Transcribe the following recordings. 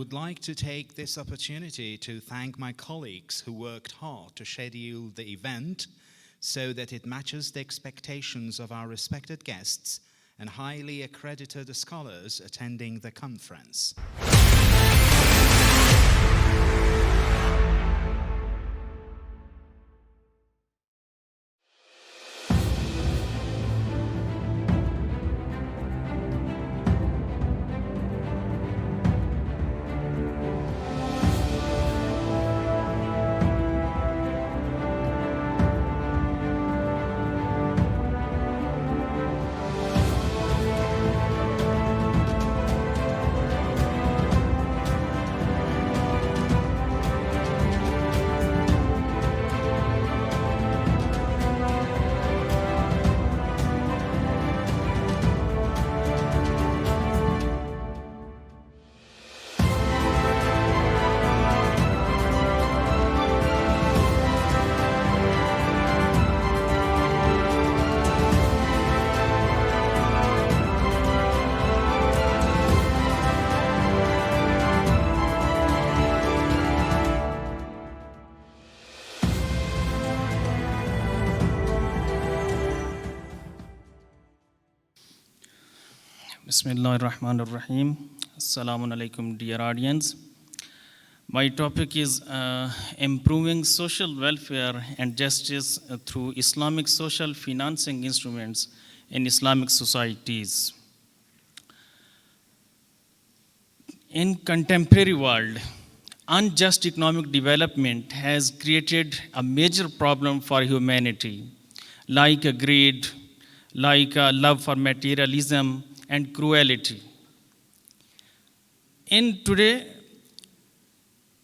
would like to take this opportunity to thank my colleagues who worked hard to schedule the event so that it matches the expectations of our respected guests and highly accredited scholars attending the conference. Bismillahirrahmanirrahim. Assalamu alaikum, dear audience. My topic is improving social welfare and justice through Islamic social financing instruments in Islamic societies. In contemporary world, unjust economic development has created a major problem for humanity, like greed, like love for materialism, and cruelty. In today,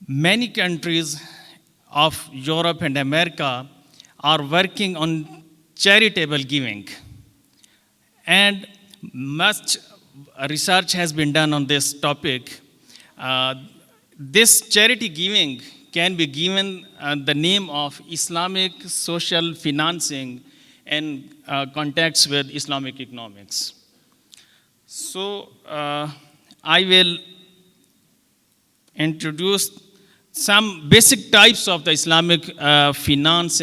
many countries of Europe and America are working on charitable giving. And much research has been done on this topic. This charity giving can be given the name of Islamic social financing in context with Islamic economics. So I will introduce some basic types of the Islamic finance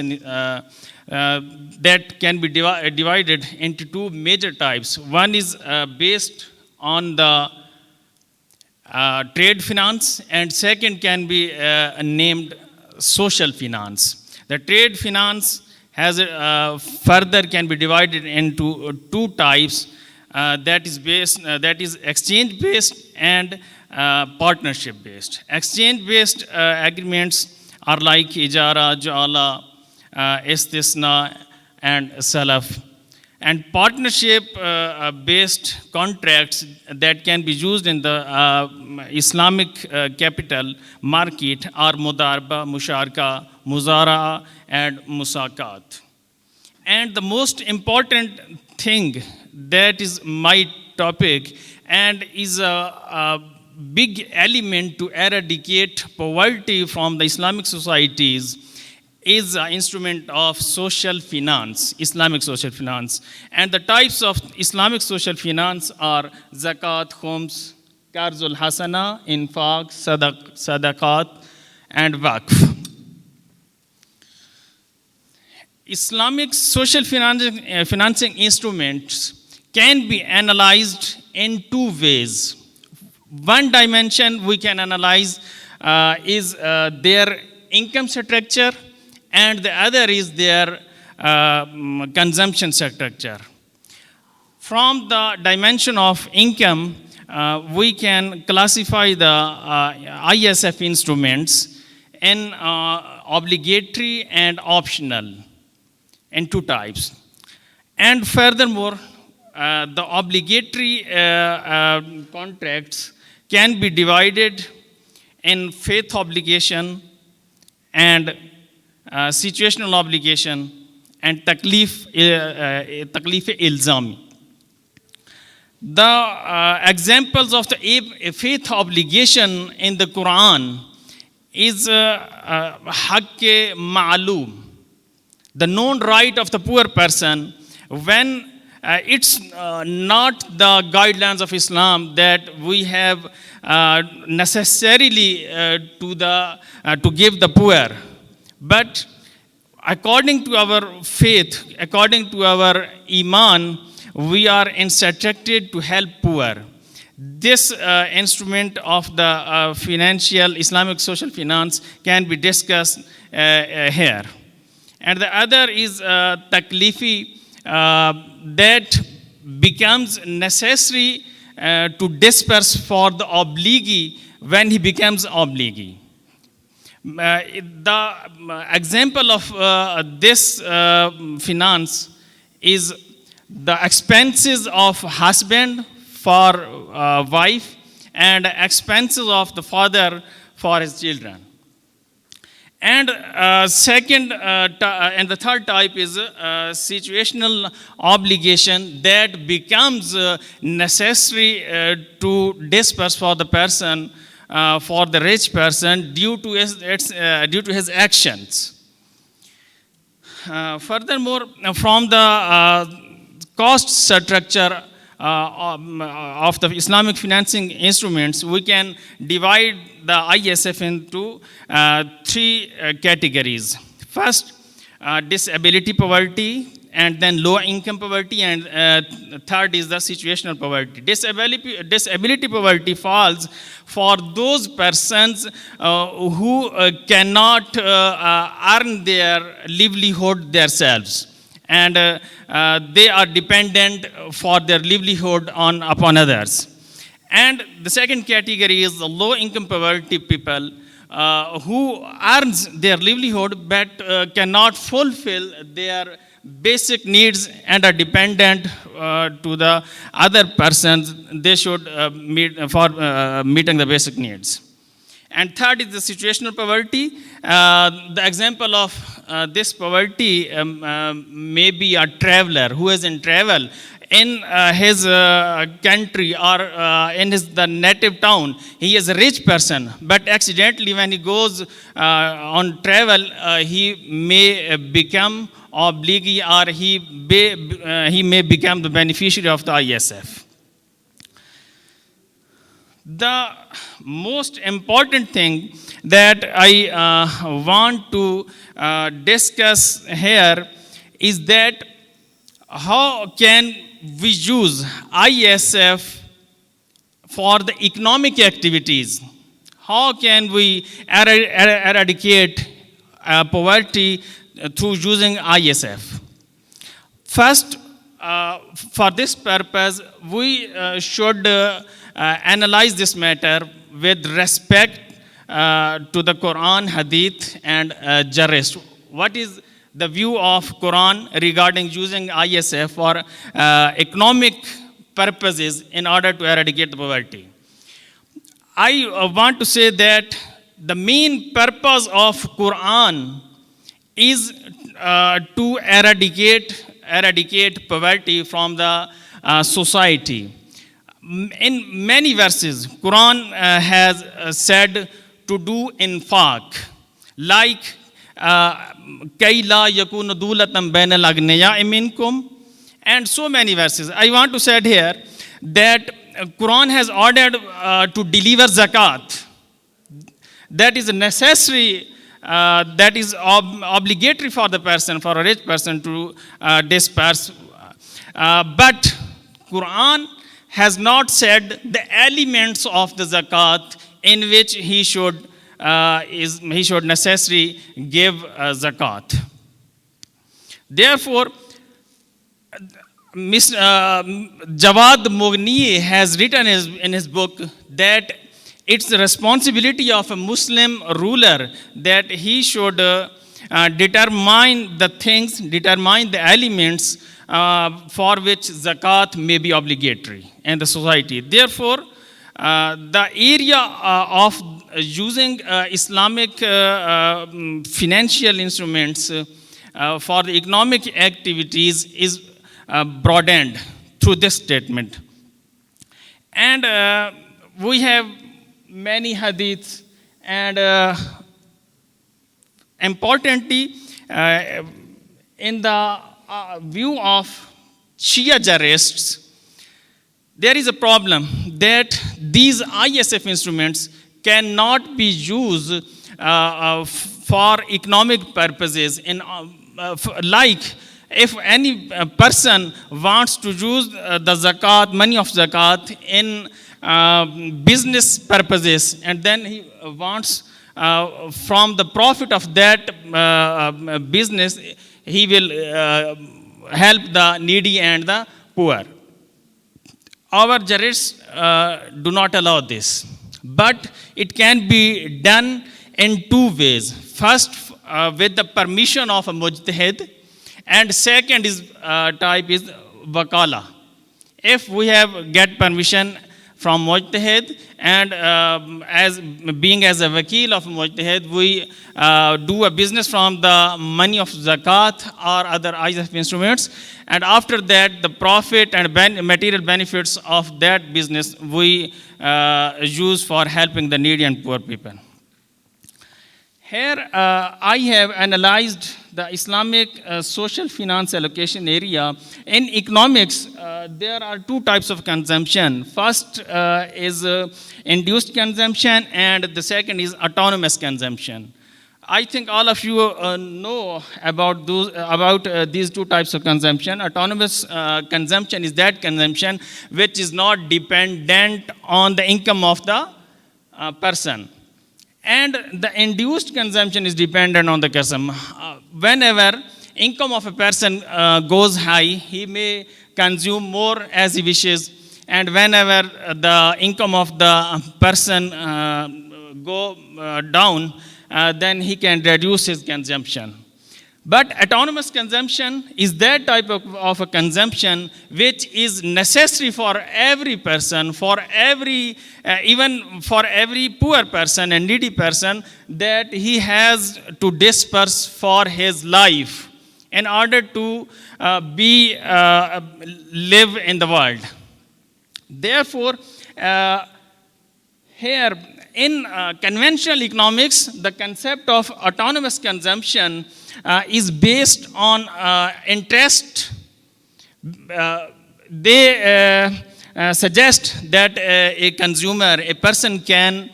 that can be divided into two major types. One is based on the trade finance, and second can be named social finance. The trade finance has further can be divided into two types. That is exchange-based and partnership-based. Exchange-based agreements are like ijara, jala, istisna, and salaf. And partnership-based contracts that can be used in the Islamic capital market are mudarba, musharka, muzara, and musakat. And the most important thing that is my topic and is a big element to eradicate poverty from the Islamic societies is an instrument of social finance, Islamic social finance. And the types of Islamic social finance are zakat, khums, qarzul hasana, infaq, sadaqat, and waqf. Islamic social financing instruments can be analyzed in two ways. One dimension we can analyze is their income structure, and the other is their consumption structure. From the dimension of income, we can classify the ISF instruments in obligatory and optional in two types. And furthermore, the obligatory contracts can be divided in faith obligation and situational obligation and taklif-e-ilzami. The examples of the faith obligation in the Quran is haqq ma'loom, the known right of the poor person when it's not the guidelines of Islam that we have necessarily to give the poor, but according to our faith, according to our iman, we are instructed to help poor. This instrument of the financial Islamic social finance can be discussed here. And the other is taklifi, that becomes necessary to disperse for the obligee when he becomes obligee. The example of this finance is the expenses of husband for wife and expenses of the father for his children. And and the third type is situational obligation that becomes necessary to disperse for the person, for the rich person, due to his actions. Furthermore, from the cost structure of the Islamic financing instruments, we can divide the ISF into three categories. First, disability poverty, and then low income poverty, and third is the situational poverty. Disability poverty falls for those persons who cannot earn their livelihood themselves, and they are dependent for their livelihood upon others. And the second category is the low income poverty people who earns their livelihood but cannot fulfill their basic needs and are dependent to the other persons they should meet for meeting the basic needs. And third is the situational poverty. The example of this poverty may be a traveler who is in travel in his country or in the native town. He is a rich person, but accidentally when he goes on travel, he may become obligee, or he may become the beneficiary of the ISF. The most important thing that I want to discuss here is that how can we use ISF for the economic activities? How can we eradicate poverty through using ISF? First, for this purpose, we should analyze this matter with respect to the Quran, Hadith, and Jurist. What is the view of Quran regarding using ISF for economic purposes in order to eradicate the poverty? I want to say that the main purpose of Quran is to eradicate poverty from the society. In many verses, Quran has said to do infaq, like كَيْ لَا يَكُونَ دُولَةً بَيْنَ الْأَغْنِيَاءِ مِنْكُمْ, and so many verses. I want to say here that Quran has ordered to deliver zakat. That is necessary, that is obligatory for the person, for a rich person to disperse. But Quran has not said the elements of the zakat in which he should necessarily give zakat. Therefore, Jawad Mughni has written in his book that it's the responsibility of a Muslim ruler that he should determine the elements for which zakat may be obligatory in the society. Therefore, the area of using Islamic financial instruments for the economic activities is broadened through this statement. And we have many hadiths, and importantly, in the view of Shia jurists, there is a problem that these ISF instruments cannot be used for economic purposes. Like if any person wants to use the zakat, money of zakat in business purposes, and then he wants from the profit of that business, he will help the needy and the poor. Our jurists do not allow this, but it can be done in two ways. First, with the permission of a mujtahid, and second type is wakala. If we get permission from mujtahid, and as being as a wakil of mujtahid, we do a business from the money of zakat or other ISF instruments, and after that the profit and material benefits of that business we use for helping the needy and poor people. Here I have analyzed the Islamic social finance allocation area. In economics, there are two types of consumption. First is induced consumption, and the second is autonomous consumption. I think all of you know about these two types of consumption. Autonomous consumption is that consumption which is not dependent on the income of the person. And the induced consumption is dependent on the customer. Whenever income of a person goes high, he may consume more as he wishes. And whenever the income of the person go down, then he can reduce his consumption. But autonomous consumption is that type of a consumption which is necessary for every person, for every, even for every poor person and needy person, that he has to disperse for his life in order to live in the world. Therefore, here in conventional economics, the concept of autonomous consumption is based on interest. They suggest that a consumer, a person can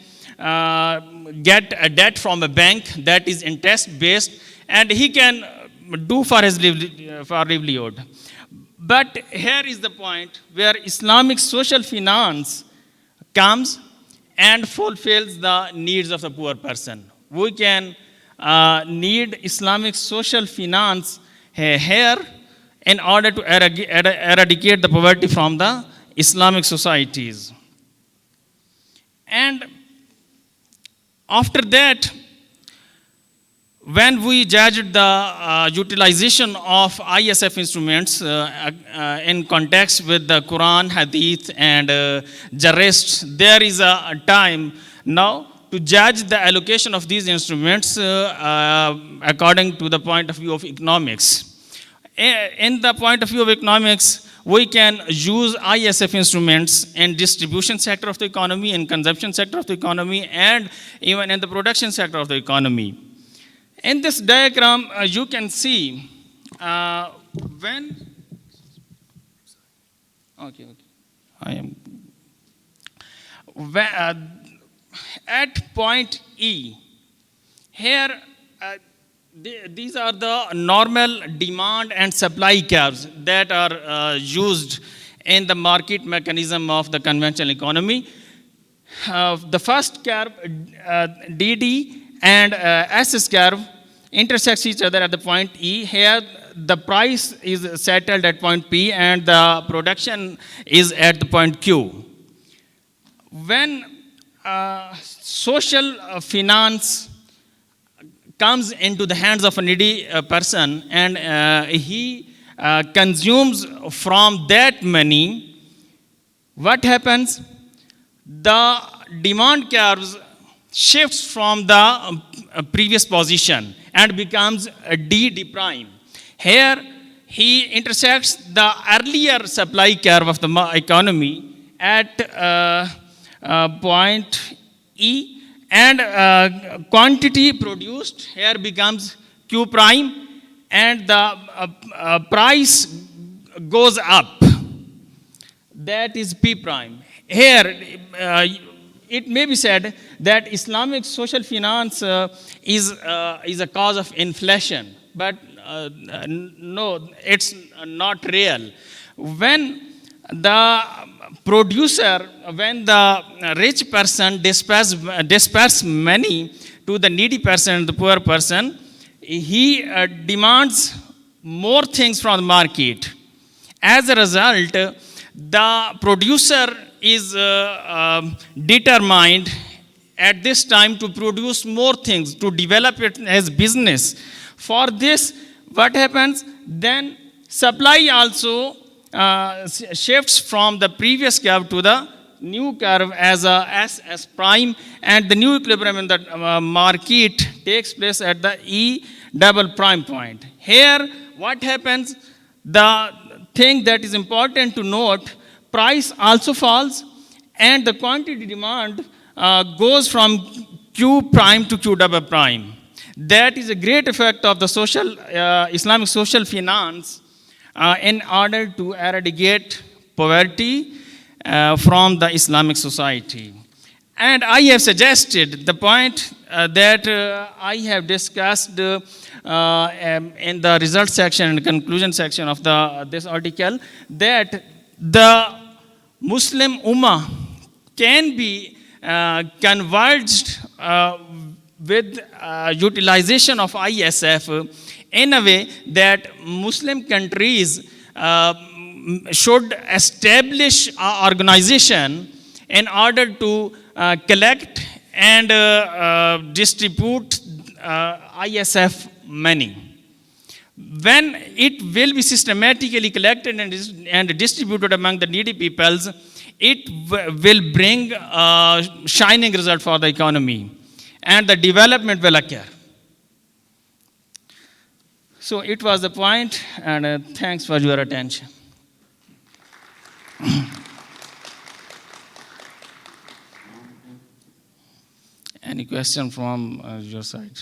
get a debt from a bank that is interest based, and he can do for his livelihood. But here is the point where Islamic social finance comes and fulfills the needs of the poor person. We can need Islamic social finance here in order to eradicate the poverty from the Islamic societies. And after that, when we judged the utilization of ISF instruments in context with the Quran, Hadith, and jurists, there is a time now to judge the allocation of these instruments according to the point of view of economics. In the point of view of economics, we can use ISF instruments in distribution sector of the economy, in consumption sector of the economy, and even in the production sector of the economy. In this diagram, you can see when at point E, here these are the normal demand and supply curves that are used in the market mechanism of the conventional economy. The first curve, DD, and SS curve intersects each other at the point E. Here, the price is settled at point P, and the production is at the point Q. When social finance comes into the hands of a needy person, and he consumes from that money, what happens? The demand curves shifts from the previous position and becomes a D prime. Here, he intersects the earlier supply curve of the economy at point E, and quantity produced here becomes Q prime, and the price goes up, that is P prime. Here, it may be said that Islamic social finance is a cause of inflation, but no, it's not real. When the producer, when the rich person disperse money to the needy person, the poor person, he demands more things from the market. As a result, the producer is determined at this time to produce more things, to develop it as business. For this, what happens? Then supply also shifts from the previous curve to the new curve as a S prime, and the new equilibrium in the market takes place at the E double prime point. Here, what happens? The thing that is important to note, price also falls, and the quantity demand goes from Q prime to Q double prime. That is a great effect of the Islamic social finance in order to eradicate poverty from the Islamic society. And I have suggested the point that I have discussed in the result section and conclusion section of this article, that the Muslim Ummah can be converged with utilization of ISF in a way that Muslim countries should establish an organization in order to collect and distribute ISF money. When it will be systematically collected and distributed among the needy peoples, it will bring a shining result for the economy, and the development will occur. So it was the point, and thanks for your attention. Any question from your side?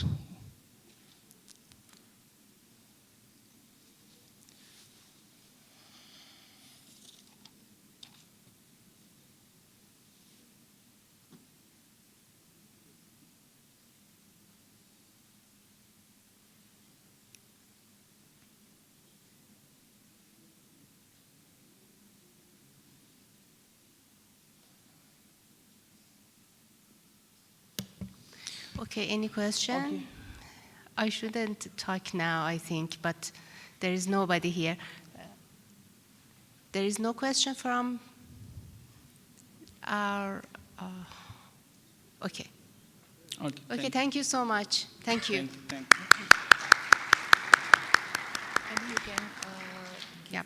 Okay, any question? Okay. I shouldn't talk now, I think, but there is nobody here. There is no question from our... okay. Okay, thank you so much. Thank you. Thank you. And you can... yeah.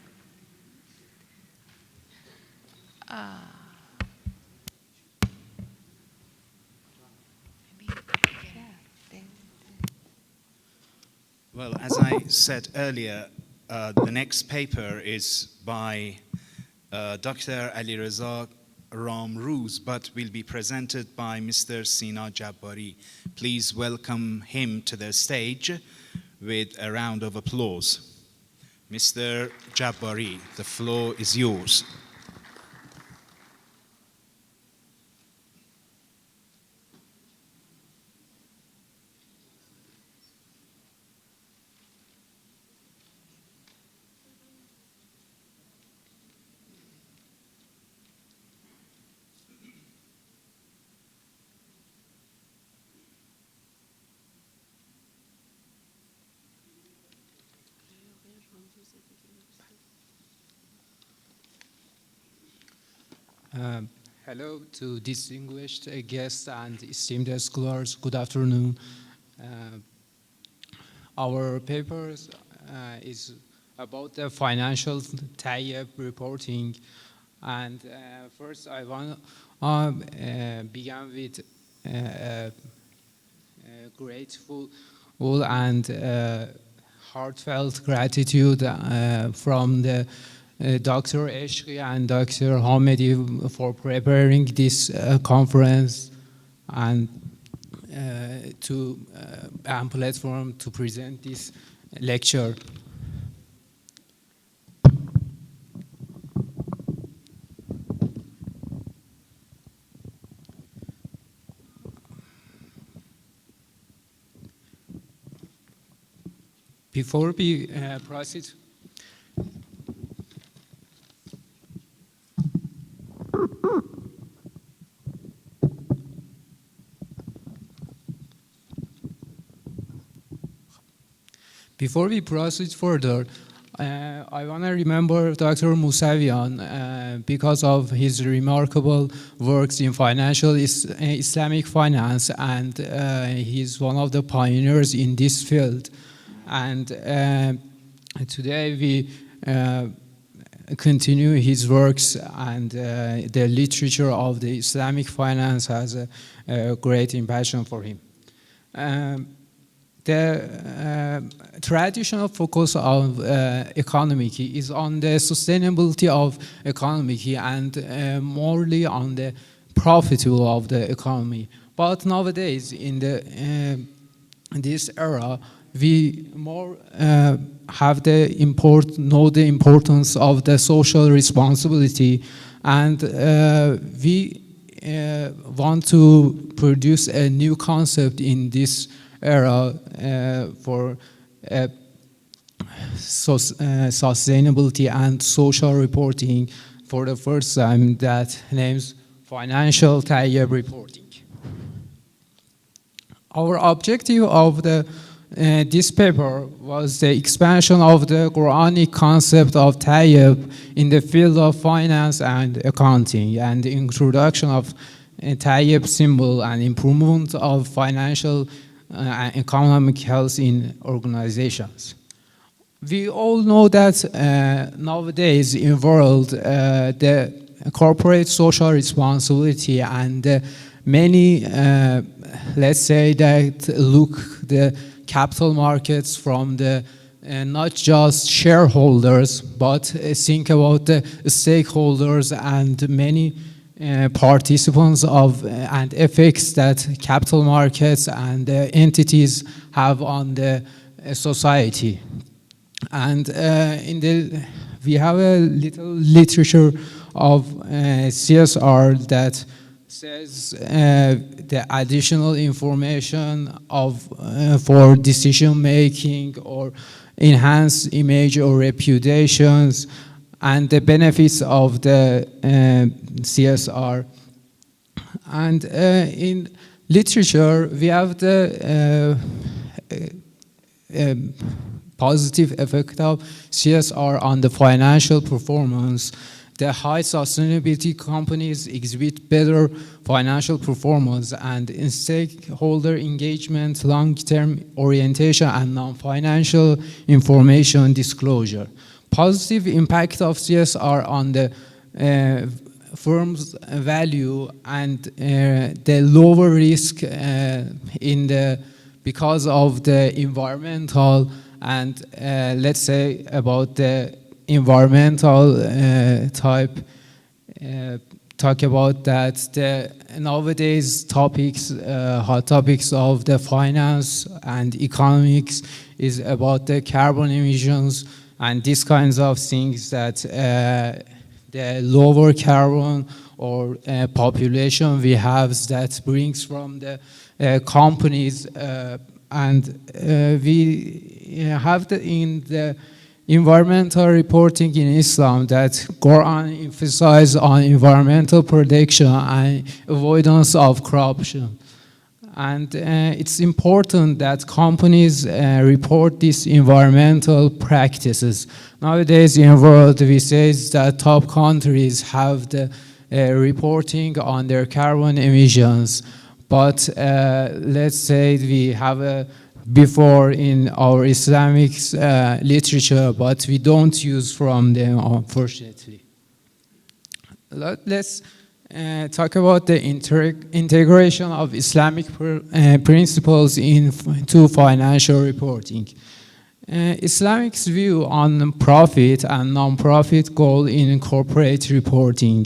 Well, as I said earlier, the next paper is by Dr. Ali Reza Ramrouz, but will be presented by Mr. Sina Jabbari. Please welcome him to the stage with a round of applause. Mr. Jabbari, the floor is yours. Hello to distinguished guests and esteemed scholars. Good afternoon. Our paper is about the financial tie-up reporting. And first, I want to begin with grateful and heartfelt gratitude from the Dr. Eshki and Dr. Hamedi for preparing this conference and to platform to present this lecture. Before we proceed, further, I want to remember Dr. Musavian because of his remarkable works in Islamic finance, and he's one of the pioneers in this field. And today we continue his works, and the literature of the Islamic finance has a great impression for him. The traditional focus of economic is on the sustainability of economic and morely on the profitable of the economy. But nowadays, in this era, we more know the importance of the social responsibility, and we want to produce a new concept in this era for sustainability and social reporting for the first time, that names financial tayyib reporting. Our objective of this paper was the expansion of the Quranic concept of tayyib in the field of finance and accounting, and the introduction of a tayyib symbol and improvement of financial and economic health in organizations. We all know that nowadays in the world, the corporate social responsibility and many, let's say, that look the capital markets from the not just shareholders, but think about the stakeholders and many participants of and effects that capital markets and entities have on the society. And we have a little literature of CSR that says the additional information for decision making or enhanced image or reputations, and the benefits of the CSR. And in literature, we have the positive effect of CSR on the financial performance. The high sustainability companies exhibit better financial performance, and in stakeholder engagement, long-term orientation, and non-financial information disclosure. Positive impact of CSR on the firm's value and the lower risk because of the environmental and let's say about the environmental type. Talk about that the nowadays topics, hot topics of the finance and economics is about the carbon emissions and these kinds of things, that the lower carbon or population we have that brings from the companies, and we have in the environmental reporting in Islam that Quran emphasizes on environmental protection and avoidance of corruption. And it's important that companies report these environmental practices. Nowadays in the world, we say that top countries have the reporting on their carbon emissions. But let's say we have before in our Islamic literature, but we don't use from them, unfortunately. Let's talk about the integration of Islamic principles into financial reporting. Islamic's view on profit and non-profit goal in corporate reporting.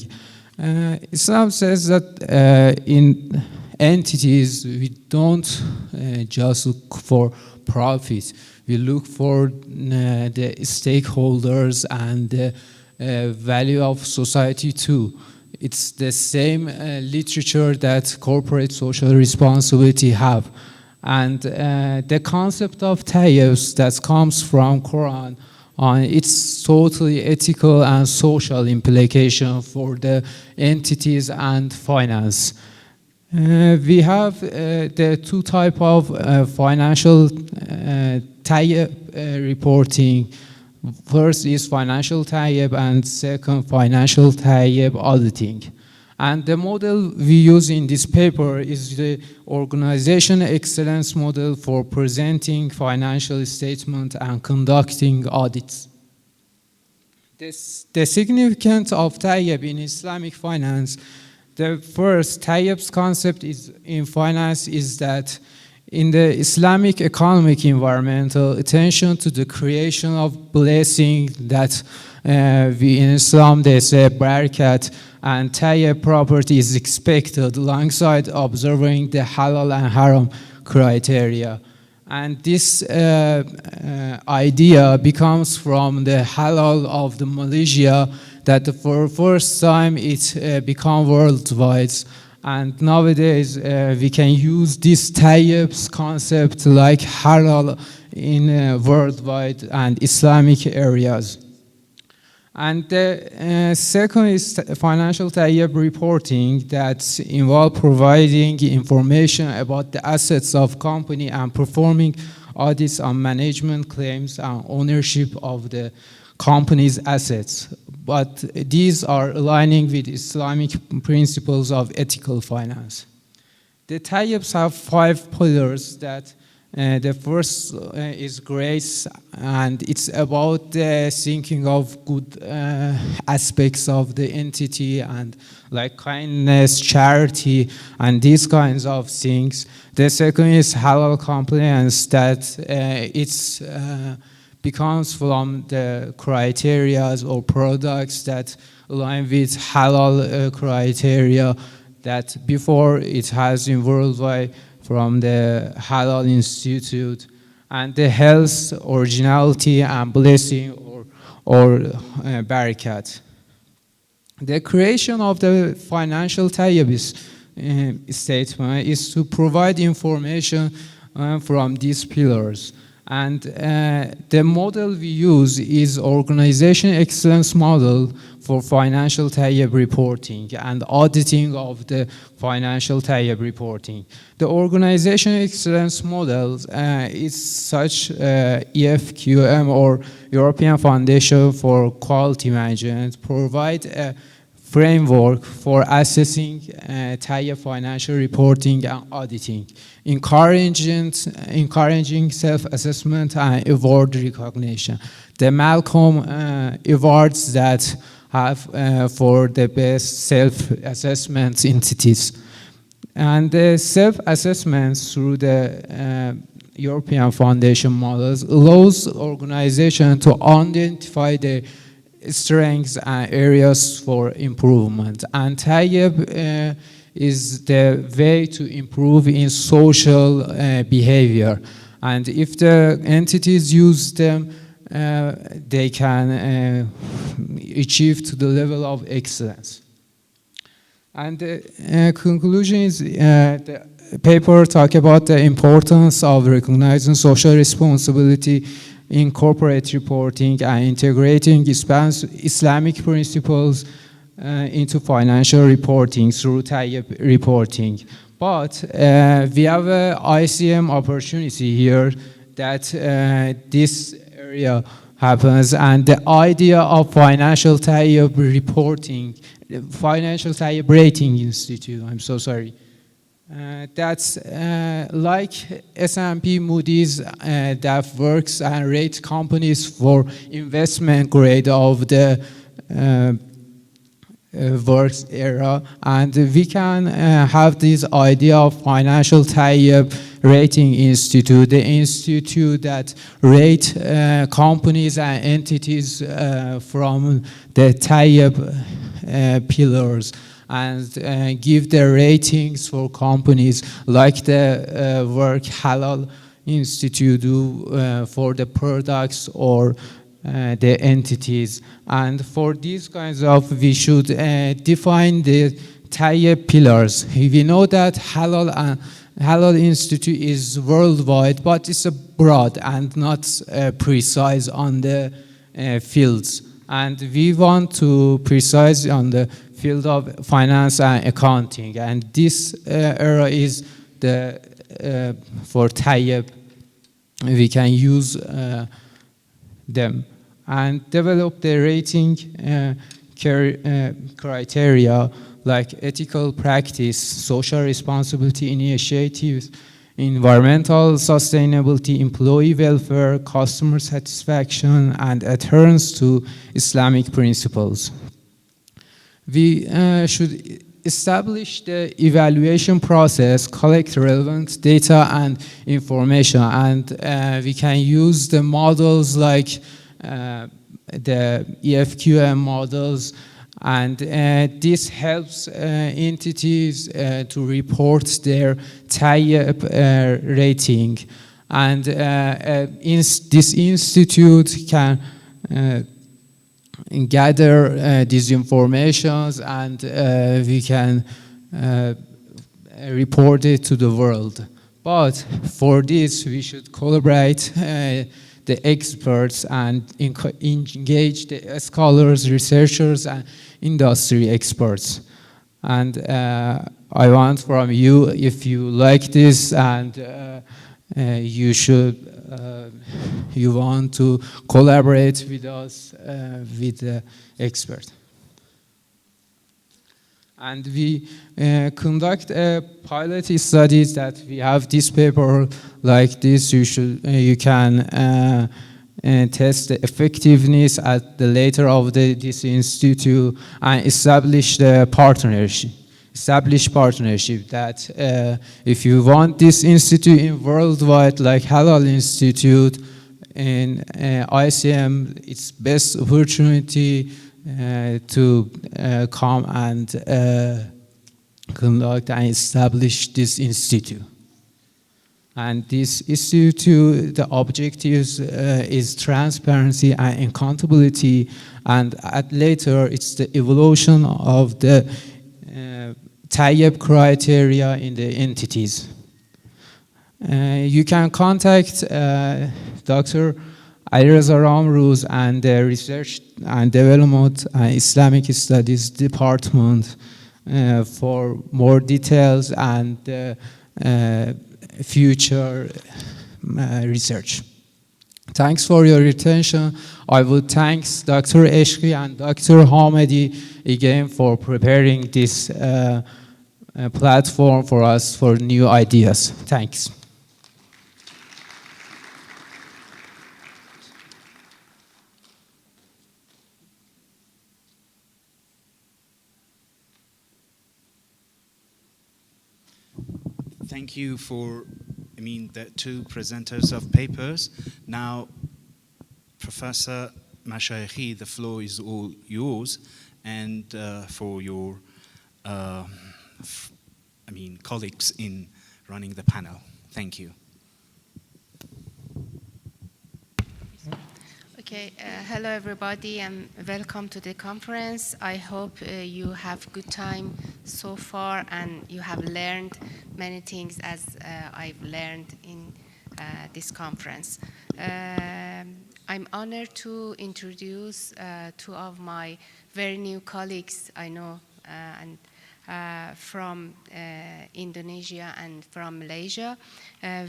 Islam says that in entities, we don't just look for profit. We look for the stakeholders and the value of society too. It's the same literature that corporate social responsibility have. And the concept of tayyibs that comes from Quran on its totally ethical and social implication for the entities and finance. We have the two type of financial tayyib reporting. First is financial tayyib and second financial tayyib auditing. And the model we use in this paper is the organization excellence model for presenting financial statement and conducting audits. The significance of tayyib in Islamic finance, the first tayyib's concept in finance is that in the Islamic economic environmental attention to the creation of blessing that we in Islam they say barakat, and tayyib property is expected alongside observing the halal and haram criteria. And this idea becomes from the halal of the Malaysia that for first time it become worldwide. And nowadays we can use this tayyib's concept like halal in worldwide and Islamic areas. And the second is financial tayyib reporting that involve providing information about the assets of company and performing audits on management claims and ownership of the company's assets. But these are aligning with Islamic principles of ethical finance. The tayyibs have 5 pillars that the first is grace, and it's about thinking of good aspects of the entity and like kindness, charity, and these kinds of things. The second is halal compliance, that it's becomes from the criteria or products that align with halal criteria that before it has in worldwide from the Halal Institute, and the health, originality, and blessing or barakat. The creation of the financial tayyib statement is to provide information from these pillars. And the model we use is organization excellence model for financial tayyib reporting and auditing of the financial tayyib reporting. The organization excellence model is such EFQM or European Foundation for Quality Management provide a framework for assessing tayyib financial reporting and auditing, encouraging self-assessment and award recognition. The Malcolm awards that have for the best self-assessment entities. And the self-assessments through the European Foundation models allows organization to identify the strengths and areas for improvement. And tayyib is the way to improve in social behavior. And if the entities use them, they can achieve to the level of excellence. And the conclusion is the paper talk about the importance of recognizing social responsibility in corporate reporting and integrating Islamic principles into financial reporting through tayyib reporting. But we have an ICM opportunity here that this area happens, and the idea of financial tayyib reporting, financial tayyib rating institute, I'm so sorry. That's like S&P Moody's that works and rates companies for investment grade of the works era, and we can have this idea of financial tayyib rating institute, the institute that rate companies and entities from the tayyib pillars, and give the ratings for companies like the Work Halal Institute do for the products or the entities. And for these kinds of, we should define the tayyib pillars. We know that halal Halal Institute is worldwide, but it's a broad and not precise on the fields. And we want to precise on the field of finance and accounting. And this area is the for Tayyip, we can use them and develop the rating criteria like ethical practice, social responsibility initiatives, environmental sustainability, employee welfare, customer satisfaction, and adherence to Islamic principles. We should establish the evaluation process, collect relevant data and information, and we can use the models like the EFQM models, and this helps entities to report their Tayyip rating. And this institute can gather these informations, and we can report it to the world. But for this, we should collaborate the experts and engage the scholars, researchers, and industry experts. And I want from you, if you like this and you want to collaborate with us, with the expert. And we conduct pilot studies that we have this paper like this. You can test the effectiveness at the later of this institute and establish the partnership. That if you want this institute in worldwide, like Halal Institute in ICM, it's best opportunity to come and conduct and establish this institute. And this institute, the objectives is transparency and accountability, and later it's the evolution of the Tayyip criteria in the entities. You can contact Dr. Alireza Ramrouz and the Research and Development and Islamic Studies Department for more details and future research. Thanks for your attention. I would thank Dr. Eshki and Dr. Hamedi again for preparing this platform for us for new ideas. Thanks. Thank you for, the two presenters of papers. Now, Professor Mashayekhi, the floor is all yours, and for your, colleagues in running the panel. Thank you. Okay, hello everybody and welcome to the conference. I hope you have good time so far and you have learned many things as I've learned in this conference. I'm honored to introduce two of my very new colleagues I know from Indonesia and from Malaysia.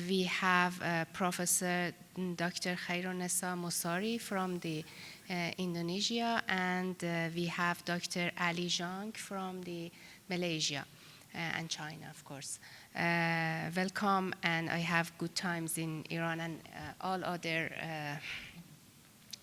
We have Professor Dr. Khairunisa Mosari from the Indonesia, and we have Dr. Ali Zhang from the Malaysia and China, of course. Welcome, and I have good times in Iran and all other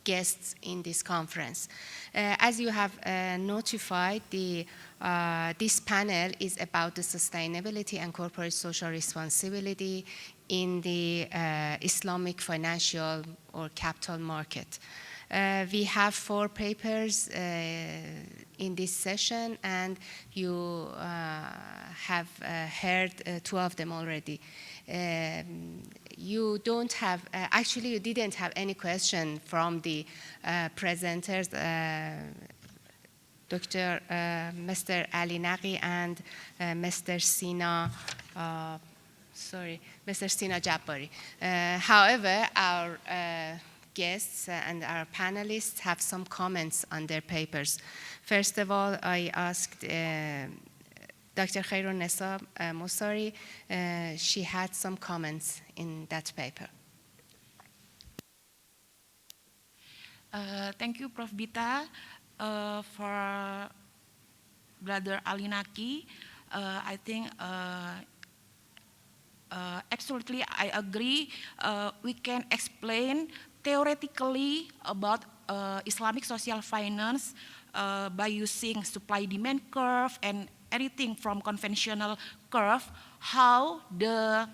guests in this conference. As you have notified, this panel is about the sustainability and corporate social responsibility in the Islamic financial or capital market. We have 4 papers in this session, and you have heard 2 of them already. You don't have, actually you didn't have any question from the presenters, Mr. Ali Naqi and Mr. Sina, sorry, Mr. Sina Jabbari. However, our guests and our panelists have some comments on their papers. First of all, I asked Dr. Khairunisa Mosari. She had some comments in that paper. Thank you, Prof. Bita, for Brother Alinaki. I think absolutely I agree. We can explain theoretically about Islamic social finance by using supply-demand curve and anything from conventional curve, how the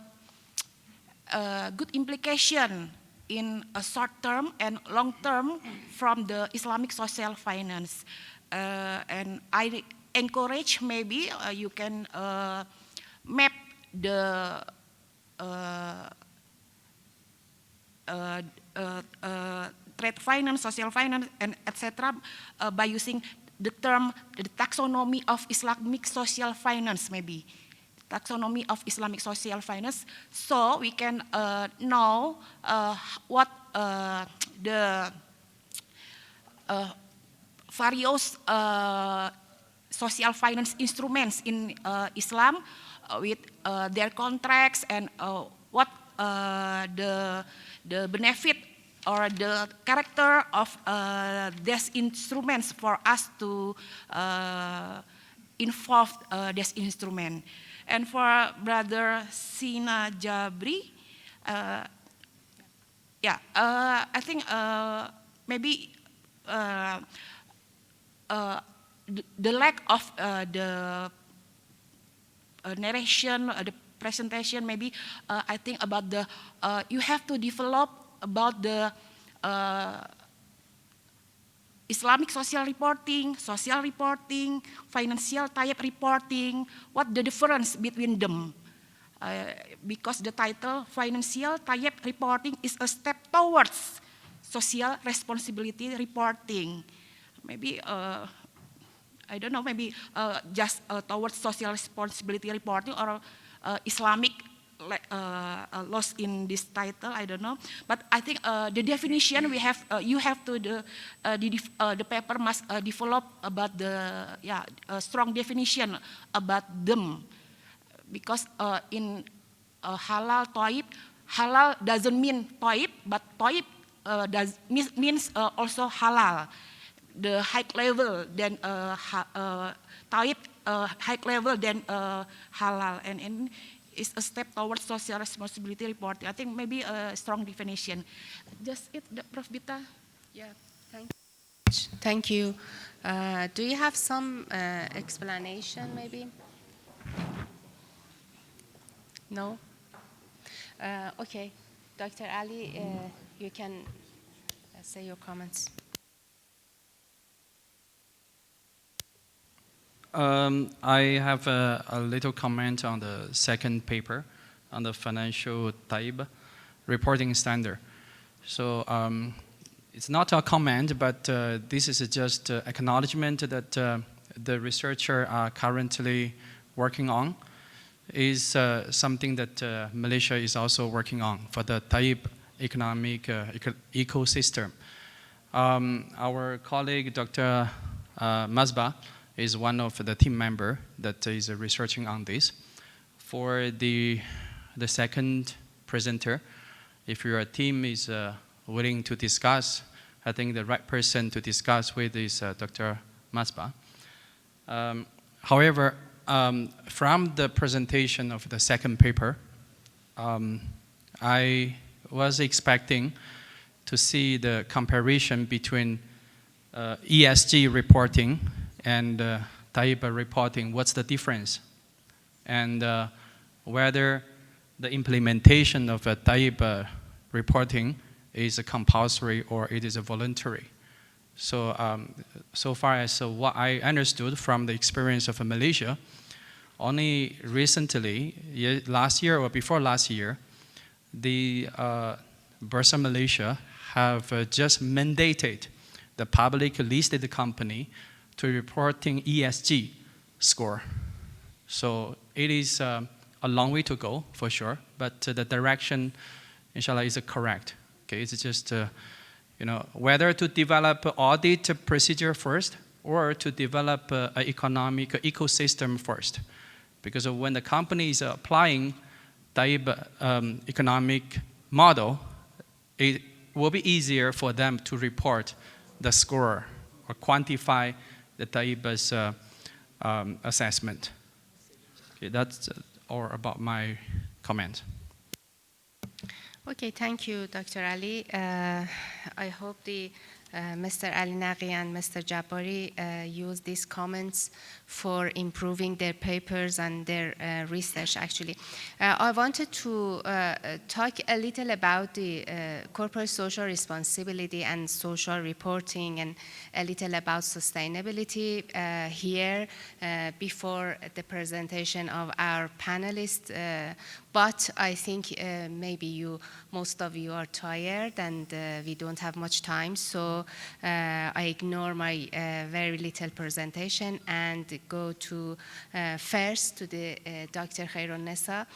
good implication in a short term and long term from the Islamic social finance. And I encourage maybe you can map the trade finance, social finance, and etc. By using the term, the taxonomy of Islamic social finance maybe. Taxonomy of Islamic social finance, so we can know what the various social finance instruments in Islam with their contracts and what the benefit or the character of these instruments for us to involve this instrument. And for Brother Sina Jabri, I think maybe the lack of the narration, the presentation, maybe I think about the, you have to develop about the Islamic social reporting, financial type reporting, what the difference between them. Because the title, financial type reporting, is a step towards social responsibility reporting. Maybe, I don't know, maybe just towards social responsibility reporting or Islamic lost in this title, I don't know. But I think the definition we have, you have to, the paper must develop about the, strong definition about them. Because in halal, toib, halal doesn't mean toib, but toib means also halal. The high level, then toib, high level, then halal. And is a step towards social responsibility reporting. I think maybe a strong definition. Just it, Prof. Bita. Yeah, thank you. Do you have some explanation maybe? No? Okay, Dr. Ali, you can say your comments. I have a little comment on the second paper on the financial type reporting standard. So it's not a comment, but this is just acknowledgement that the researcher are currently working on is something that Malaysia is also working on for the type economic ecosystem. Our colleague, Dr. Masba, is one of the team member that is researching on this. For the second presenter, if your team is willing to discuss, I think the right person to discuss with is Dr. Masba. However, from the presentation of the second paper, I was expecting to see the comparison between ESG reporting and type reporting, what's the difference? And whether the implementation of a type reporting is a compulsory or it is a voluntary. So, so far as what I understood from the experience of Malaysia, only recently, last year or before last year, the Bursa Malaysia have just mandated the public listed company to reporting ESG score. So it is a long way to go, for sure, but the direction, inshallah, is correct. Okay, it's just, whether to develop audit procedure first or to develop an economic ecosystem first. Because when the company is applying Taib economic model, it will be easier for them to report the score or quantify the Taib's assessment. Okay, that's all about my comment. Okay, thank you, Dr. Ali. I hope Mr. Ali Naqi and Mr. Jabari use these comments for improving their papers and their research, actually. I wanted to talk a little about the corporate social responsibility and social reporting, and a little about sustainability here before the presentation of our panelists. But I think maybe most of you are tired and we don't have much time, so I ignore my very little presentation and go to first to the Dr. Khairunisa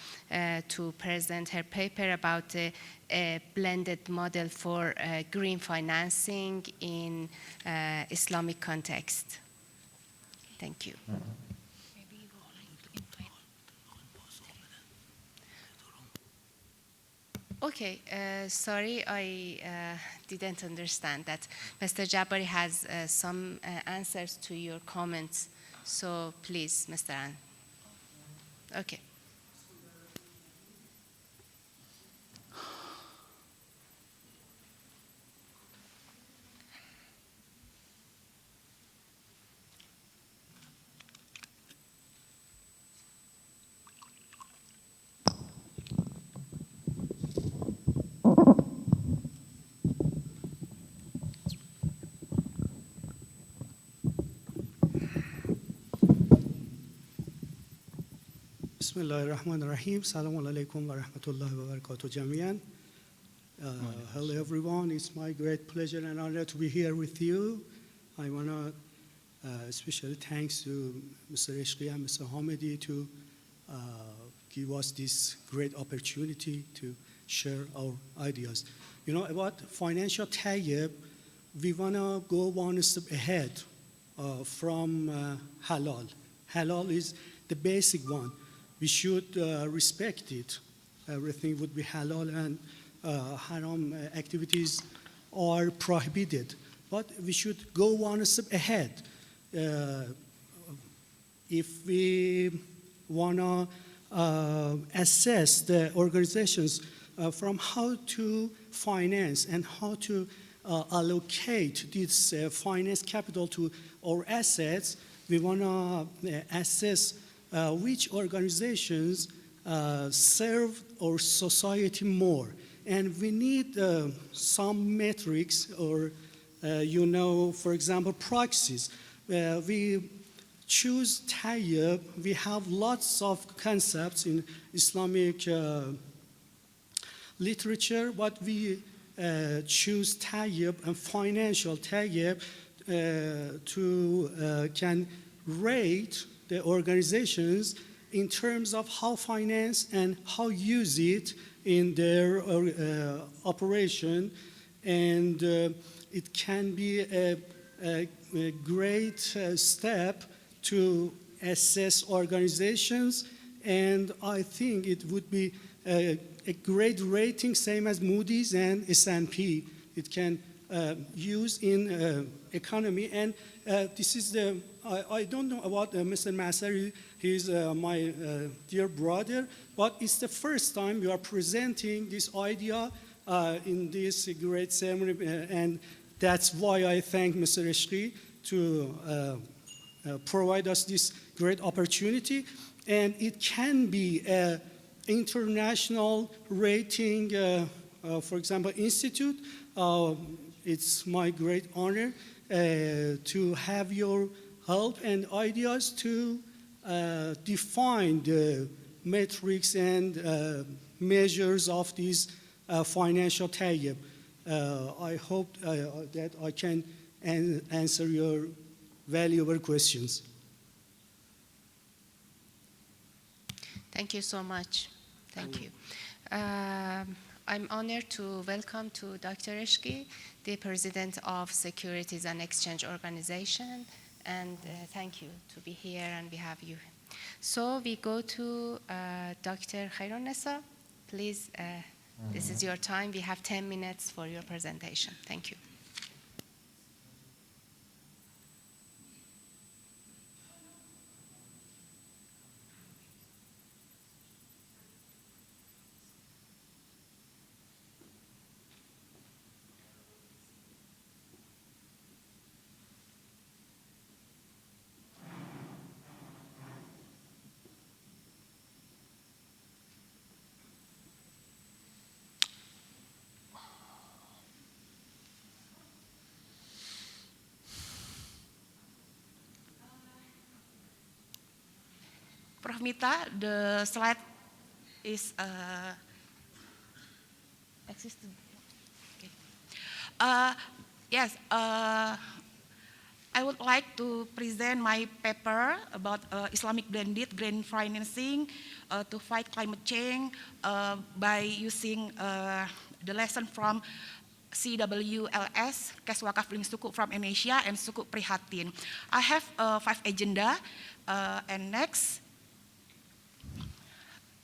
to present her paper about a blended model for green financing in Islamic context. Thank you. Okay, sorry, I didn't understand that. Mr. Jabari has some answers to your comments, so please, Mr. An. Okay. Bismillahirrahmanirrahim. Assalamu alaikum wa rahmatullahi wa barakatuh jami'an. Hello everyone, it's my great pleasure and honor to be here with you. I want to especially thanks to Mr. Ishqi and Mr. Hamidi to give us this great opportunity to share our ideas. You know, about financial tayyib, we want to go one step ahead from halal. Halal is the basic one. We should respect it. Everything would be halal, and haram activities are prohibited. But we should go one step ahead. If we want to assess the organizations from how to finance and how to allocate this finance capital to our assets, we want to assess which organizations serve our society more. And we need some metrics or, for example, proxies. We choose tayyib. We have lots of concepts in Islamic literature, but we choose tayyib and financial tayyib to can rate the organizations in terms of how finance and how use it in their operation. And it can be a great step to assess organizations. And I think it would be a great rating, same as Moody's and S&P. It can use in economy. And this is I don't know about Mr. Masari. He's my dear brother, but it's the first time we are presenting this idea in this great ceremony, and that's why I thank Mr. Ishqi to provide us this great opportunity. And it can be an international rating, for example, institute. It's my great honor to have your help and ideas to define the metrics and measures of these financial tayyib. I hope that I can answer your valuable questions. Thank you so much. Thank you. I'm honored to welcome to Dr. Eshki, the President of Securities and Exchange Organization, and thank you to be here and we have you. So we go to Dr. Khairunnisa. Please, this is your time. We have 10 minutes for your presentation. Thank you. Prof. Mita, the slide is existed. Okay. Yes, I would like to present my paper about Islamic blended green financing to fight climate change by using the lesson from CWLS, Kes Wakaf Link Suku from Indonesia, and Suku Prihatin. I have 5 agenda, and next.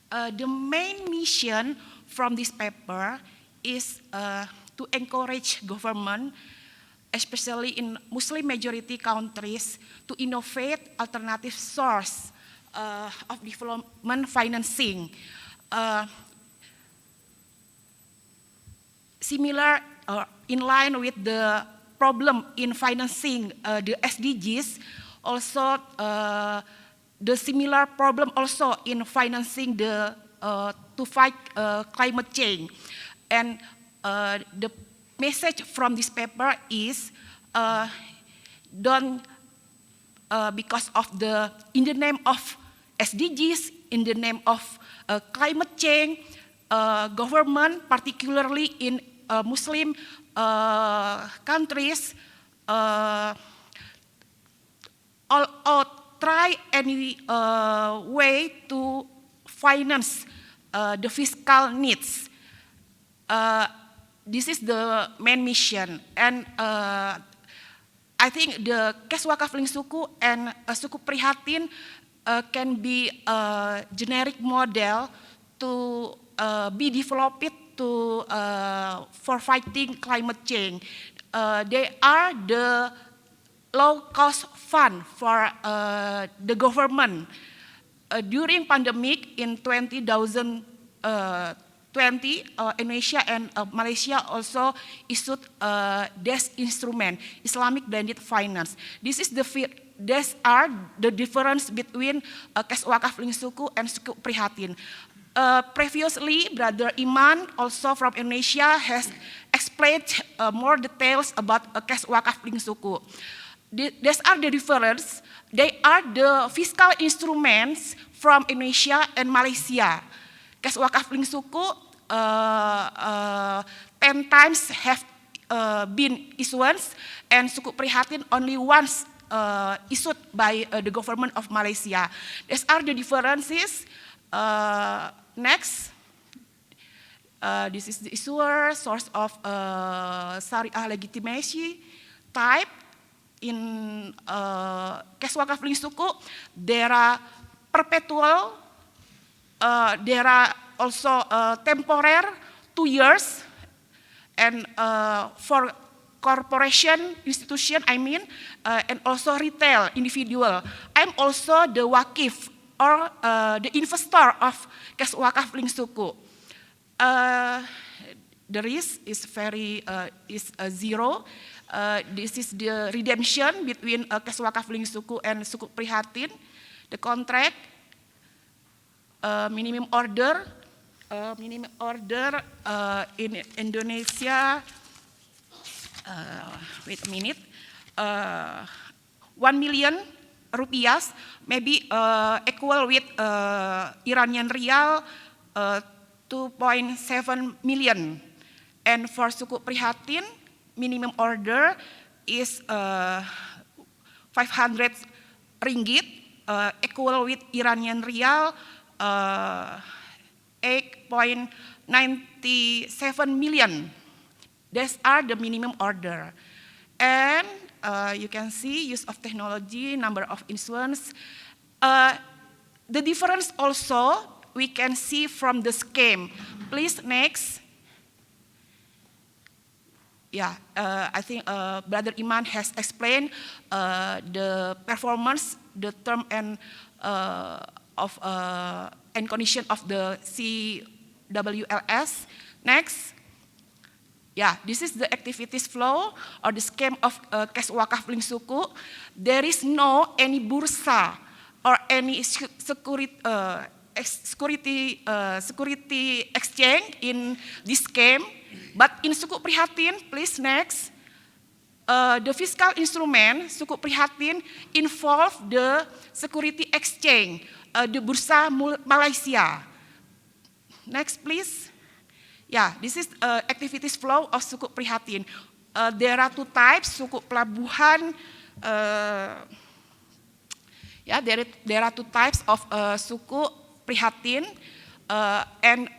The main mission from this paper is to encourage government, especially in Muslim majority countries, to innovate alternative source of development financing. Similar in line with the problem in financing the SDGs, also the similar problem also in financing the to fight climate change. And the message from this paper is don't because of in the name of SDGs, in the name of climate change, government, particularly in Muslim countries, try any way to finance the fiscal needs. This is the main mission, and I think the Kes Wakaf Link Suku and Suku Prihatin can be a generic model to be developed to for fighting climate change. They are the low-cost fund for the government. During pandemic in 2020, Indonesia and Malaysia also issued this instrument, Islamic blended finance. These are the difference between Kes Wakaf Link Suku and Suku Prihatin. Previously, Brother Iman, also from Indonesia, has explained more details about Kes Wakaf Link Suku. These are the difference. They are the fiscal instruments from Indonesia and Malaysia. Kes Wakaf Link Suku 10 times have been issuance, and Suku Prihatin only once issued by the government of Malaysia. These are the differences. Next, this is the issuer, source of Syariah legitimacy type. In Kes Wakaf Link Suku, there are perpetual, there are also temporary, 2 years, and for corporation, institution, and also retail, individual. I'm also the wakif, or the investor of Kes Wakaf Link Suku. The risk is zero. This is the redemption between Kes Wakaf Link Suku and Suku Prihatin. The contract, minimum order in Indonesia. Wait a minute. 1 million rupiah, maybe equal with Iranian rial 2.7 million. And for Suku Prihatin, minimum order is 500 ringgit, equal with Iranian rial 8.97 million. These are the minimum order. And you can see use of technology, number of insurance. The difference also we can see from the scheme. Please, next. Yeah, I think Brother Iman has explained the performance, the term and condition of the CWLS. Next. Yeah, this is the activities flow or the scheme of cash wakaf link suku. There is no any bursa or any security exchange in this scheme. But in suku prihatin, please next. The fiscal instrument suku prihatin involve the security exchange, the bursa Malaysia. Next, please. Yeah, this is activities flow of suku prihatin. There are two types, suku pelabuhan. Yeah, there are two types of suku prihatin, and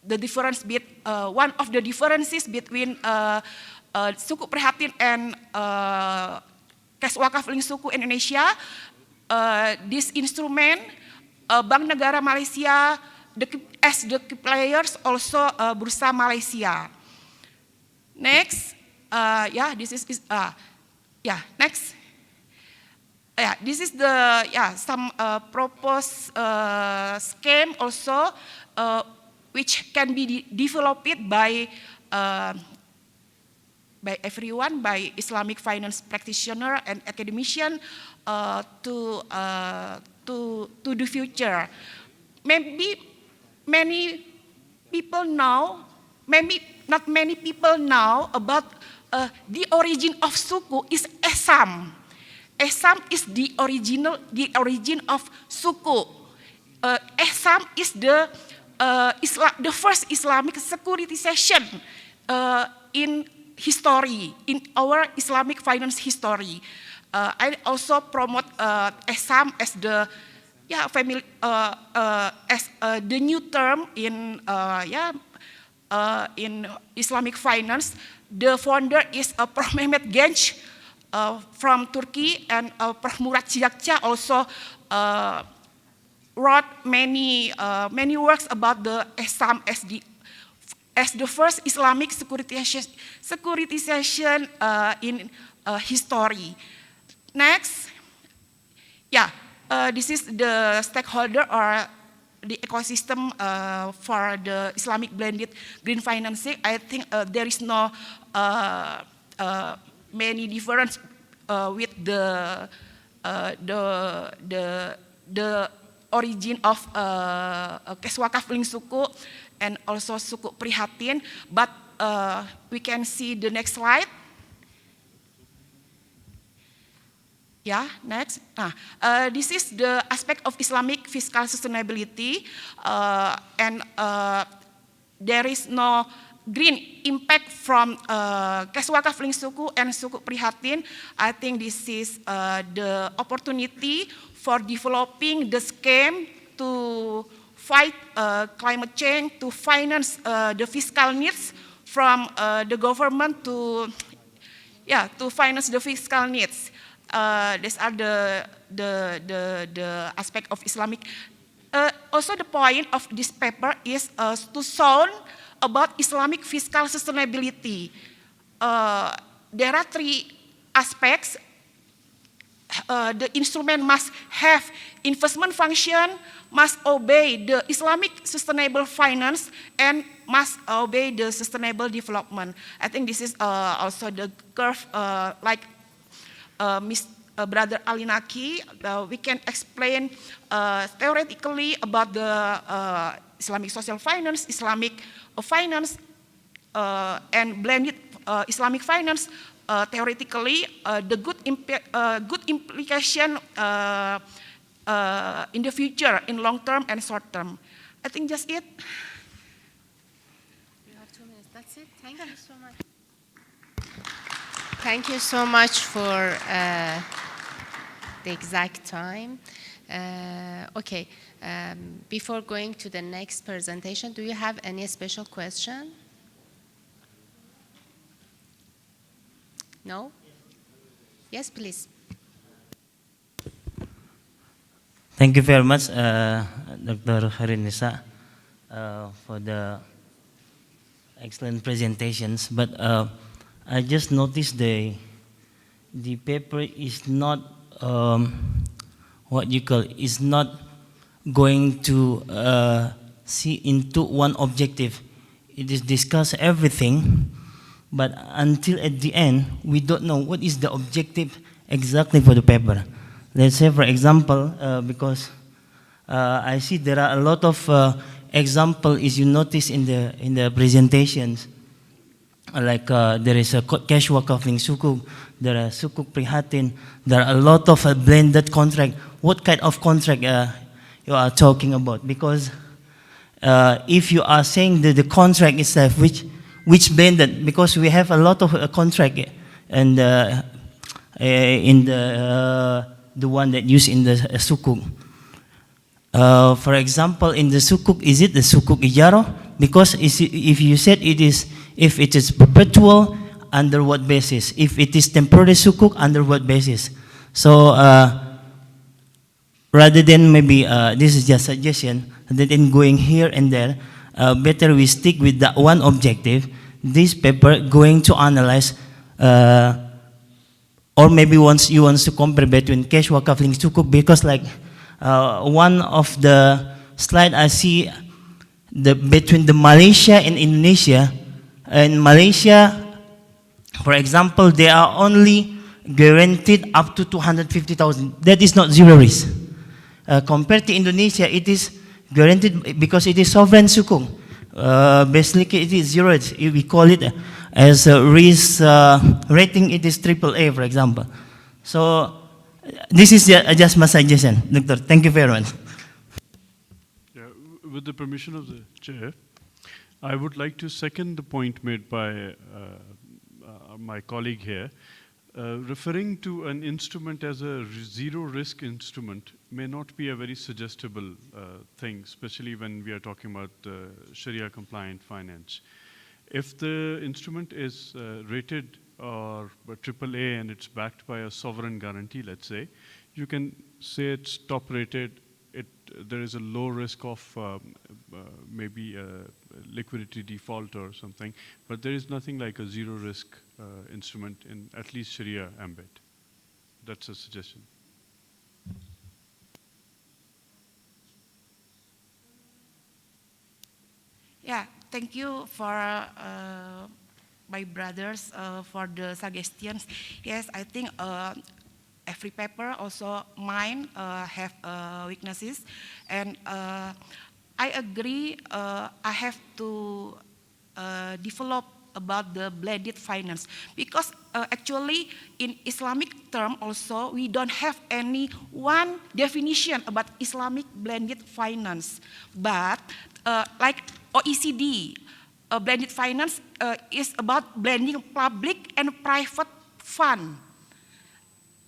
the difference one of the differences between suku prihatin and cash wakaf link suku Indonesia, this instrument, Bank Negara Malaysia, as the key players also Bursa Malaysia. Next, yeah, this is yeah, next. Yeah, this is the some proposed scheme also which can be developed by everyone, by Islamic finance practitioner and academician to the future. Maybe many people know, maybe not many people know about the origin of suku is Assam. Assam is the origin of suku. Assam is the first Islamic securitization in history, in our Islamic finance history. I also promote Assam as the family as the new term in Islamic finance. The founder is Prof. Mehmet Genç from Turkey, and Prof. Murat Ciakca also wrote many works about the Assam as the first Islamic securitization in history. Next, this is the stakeholder or the ecosystem for the Islamic blended green financing. I think there is no many difference with the origin of cash wakaf link suku and also suku prihatin. But we can see the next slide. Yeah, next. This is the aspect of Islamic fiscal sustainability, and there is no green impact from cash wakaf link suku and suku prihatin. I think this is the opportunity for developing the scheme to fight climate change, to finance the fiscal needs from the government to finance the fiscal needs. These are the aspect of Islamic. Also, the point of this paper is to show about Islamic fiscal sustainability. There are three aspects. The instrument must have investment function, must obey the Islamic sustainable finance, and must obey the sustainable development. I think this is also the curve like Brother Alinaki. We can explain theoretically about the Islamic social finance, Islamic finance, and blended Islamic finance. Theoretically, the good implication in the future, in long term and short term. I think just it. You have 2 minutes. That's it. Thank you so much. Thank you so much for the exact time. Okay, before going to the next presentation, do you have any special question? No? Yes, please. Thank you very much, Dr. Harinisa, for the excellent presentations. But I just noticed the paper is not what you call is not going to see into one objective. It is discuss everything, but until at the end, we don't know what is the objective exactly for the paper. Let's say, for example, because I see there are a lot of example is you notice in the presentations, like there is a cash wakafling sukuk, there are sukuk prihatin, there are a lot of blended contract. What kind of contract you are talking about? Because if you are saying that the contract itself, which blended, because we have a lot of contract and in the one that used in the sukuk. For example, in the sukuk, is it the sukuk ijaro? Because if you said if it is perpetual, under what basis? If it is temporary sukuk, under what basis? So rather than maybe, this is just suggestion, rather than going here and there, better we stick with that one objective. This paper going to analyze, or maybe once you want to compare between cash wakafling sukuk, because like one of the slide I see between the Malaysia and Indonesia. In Malaysia, for example, they are only guaranteed up to 250,000. That is not zero risk. Compared to Indonesia, it is guaranteed because it is sovereign sukuk. Basically, it is zero risk. We call it as a risk rating. It is AAA, for example. So this is just my suggestion, Doctor. Thank you very much. Yeah, with the permission of the chair, I would like to second the point made by my colleague here. Referring to an instrument as a zero risk instrument may not be a very suggestible thing, especially when we are talking about Sharia compliant finance. If the instrument is rated or AAA and it's backed by a sovereign guarantee, let's say, you can say it's top rated, there is a low risk of maybe a liquidity default or something, but there is nothing like a zero risk instrument in at least Sharia ambit. That's a suggestion. Yeah, thank you for my brothers for the suggestions. Yes, I think every paper, also mine, have weaknesses, and I agree. I have to develop about the blended finance, because actually in Islamic term also we don't have any one definition about Islamic blended finance, but like OECD, blended finance is about blending public and private fund.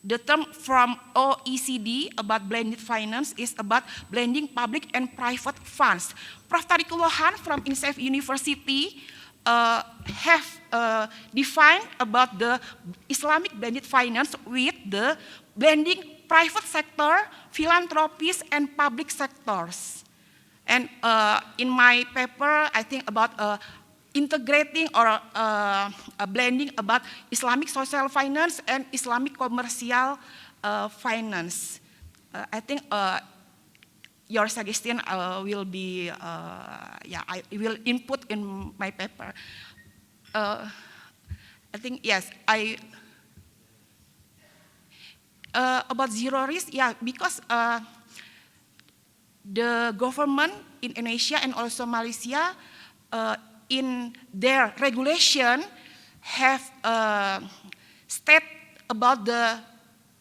The term from OECD about blended finance is about blending public and private funds. Prof. Tariq Lohan from INSAF University have defined about the Islamic blended finance with the blending private sector, philanthropies, and public sectors. And in my paper, I think about integrating or blending about Islamic social finance and Islamic commercial finance. I think your suggestion will be, I will input in my paper. I think, yes, about zero risk, yeah, because the government in Indonesia and also Malaysia in their regulation have state about the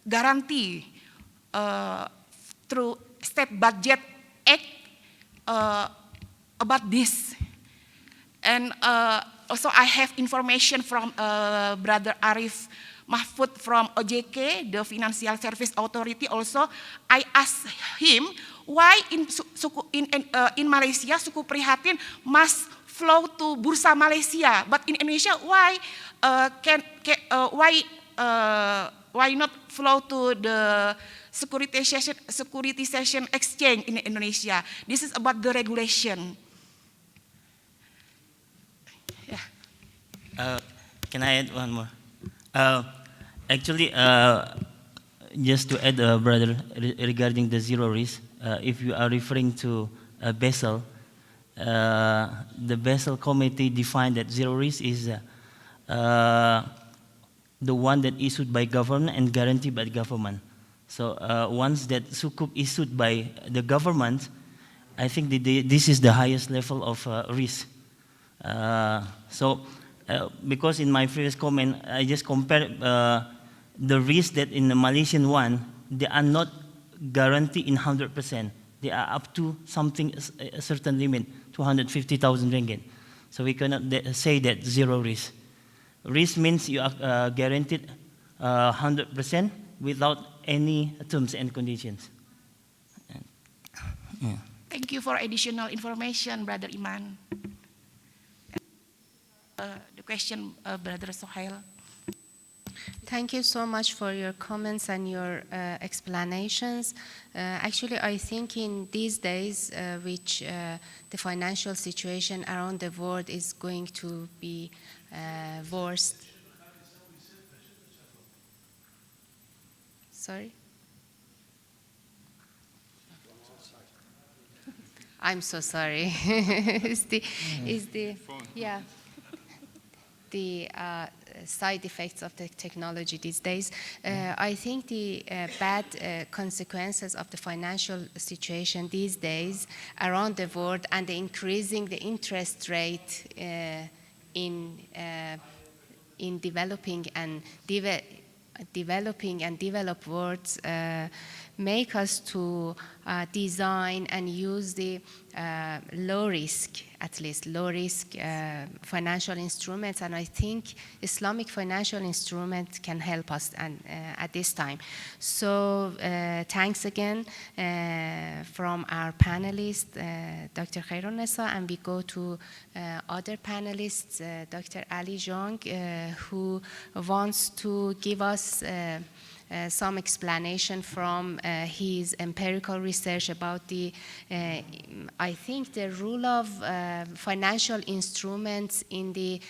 guarantee through State Budget Act about this. And also I have information from Brother Arif Mahfud from OJK, the Financial Service Authority also, I asked him why in Malaysia suku prihatin must flow to Bursa Malaysia, but in Indonesia why not flow to the securitization exchange in Indonesia? This is about the regulation. Yeah. Can I add one more? Actually, just to add, brother, regarding the zero risk, if you are referring to Basel, the Basel Committee defined that zero risk is the one that issued by government and guaranteed by the government. So once that sukuk issued by the government, I think this is the highest level of risk. Because in my previous comment, I just compared the risk that in the Malaysian one, they are not guaranteed in 100%. They are up to something, a certain limit, 250,000 ringgit. So we cannot say that zero risk. Risk means you are guaranteed 100% without any terms and conditions. Yeah. Thank you for additional information, Brother Iman. The question, Brother Sohail. Thank you so much for your comments and your explanations. Actually, I think in these days, which the financial situation around the world is going to be worse. Sorry? I'm so sorry. The side effects of the technology these days. I think the bad consequences of the financial situation these days around the world and the increasing the interest rate in developing and developed worlds make us to design and use the low risk financial instruments, and I think Islamic financial instruments can help us at this time. So thanks again from our panelists, Dr. Khairunisa, and we go to other panelists, Dr. Ali Zhang, who wants to give us some explanation from his empirical research about the, I think, the role of financial instruments in the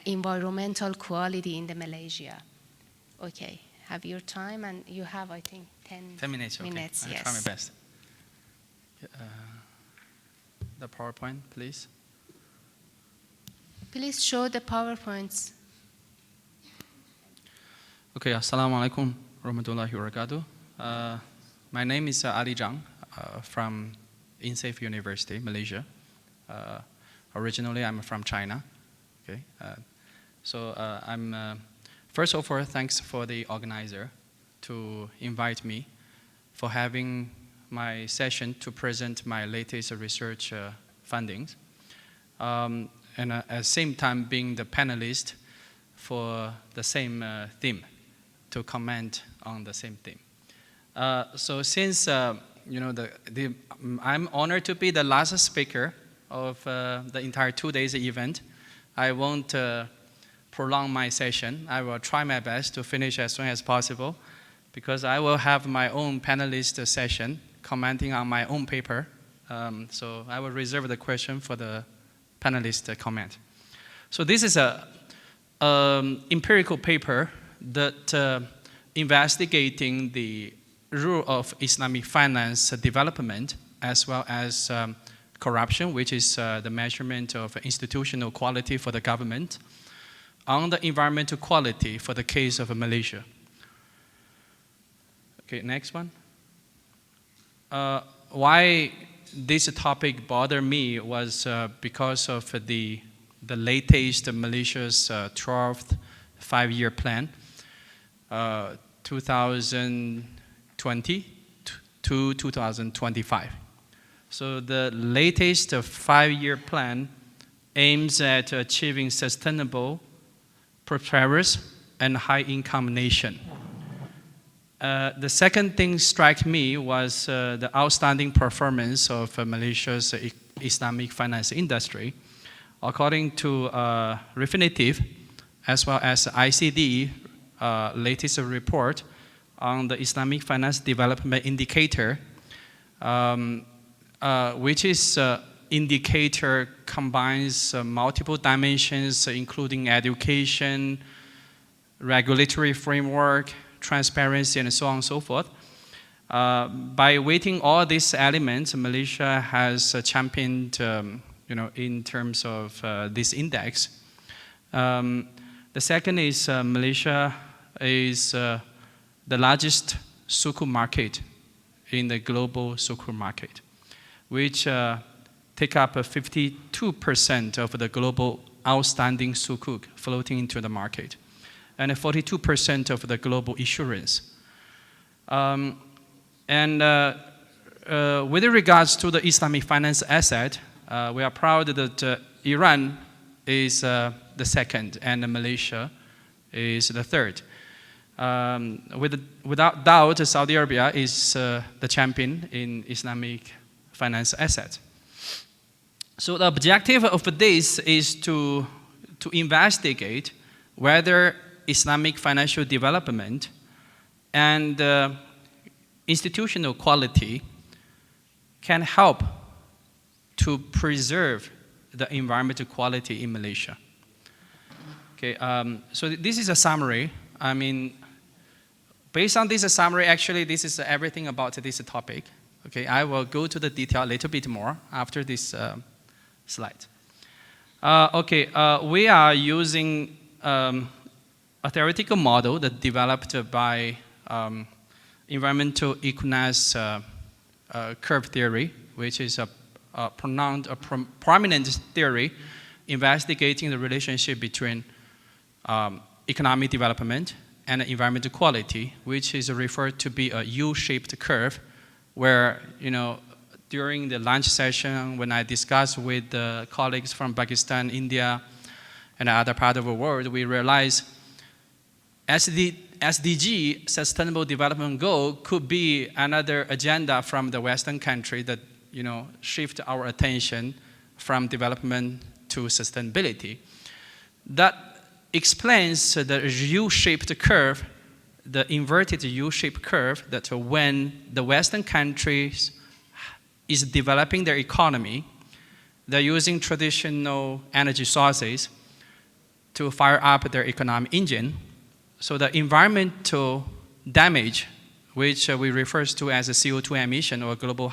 environmental quality in the Malaysia. Okay, have your time, and you have, I think, 10 minutes. Okay. Yes. I'll try my best. The PowerPoint, please. Please show the PowerPoints. Okay, assalamu alaikum warahmatullahi wabarakatuh. My name is Ali Zhang from INSAFE University, Malaysia. Originally, I'm from China. Okay, first of all, thanks for the organizer to invite me for having my session to present my latest research findings, and at the same time being the panelist for the same theme, to comment on the same theme. So since I'm honored to be the last speaker of the entire 2 days event, I won't prolong my session. I will try my best to finish as soon as possible, because I will have my own panelist session commenting on my own paper. So I will reserve the question for the panelist comment. So this is a empirical paper that investigating the role of Islamic finance development, as well as corruption, which is the measurement of institutional quality for the government, on the environmental quality for the case of Malaysia. Okay, next one. Why this topic bothered me was because of the latest Malaysia's 12th five-year plan, 2020 to 2025. So the latest five-year plan aims at achieving sustainable, prosperous, and high-income nation. The second thing struck me was the outstanding performance of Malaysia's Islamic finance industry. According to Refinitiv, as well as ICD latest report on the Islamic finance development indicator, which is indicator combines multiple dimensions, including education, regulatory framework, transparency, and so on and so forth. By weighting all these elements, Malaysia has championed, in terms of this index. The second is Malaysia is the largest sukuk market in the global sukuk market, which take up 52% of the global outstanding sukuk floating into the market, and 42% of the global issuance. With regards to the Islamic finance asset, we are proud that Iran is the second and Malaysia is the third. Without doubt, Saudi Arabia is the champion in Islamic finance assets. So the objective of this is to investigate whether Islamic financial development and institutional quality can help to preserve the environmental quality in Malaysia. Okay, so this is a summary. I mean, based on this summary, actually, this is everything about this topic. Okay, I will go to the detail a little bit more after this slide. We are using a theoretical model that developed by environmental equivalence curve theory, which is a prominent theory investigating the relationship between economic development and environmental quality, which is referred to be a U-shaped curve, where, during the lunch session, when I discussed with the colleagues from Pakistan, India, and other part of the world, we realized SDG, Sustainable Development Goal, could be another agenda from the Western country that, shift our attention from development to sustainability. That explains the U-shaped curve, the inverted U-shaped curve, that when the Western countries is developing their economy, they're using traditional energy sources to fire up their economic engine. So the environmental damage, which we refer to as a CO2 emission or global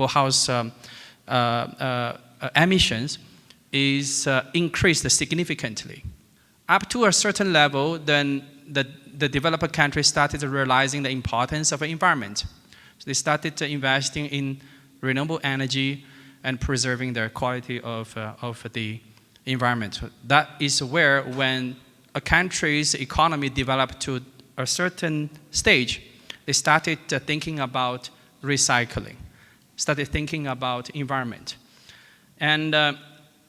house emissions, is increased significantly. Up to a certain level, then the developed countries started realizing the importance of the environment. So they started investing in renewable energy and preserving their quality of the environment. That is where, when a country's economy developed to a certain stage, they started thinking about recycling, started thinking about environment. And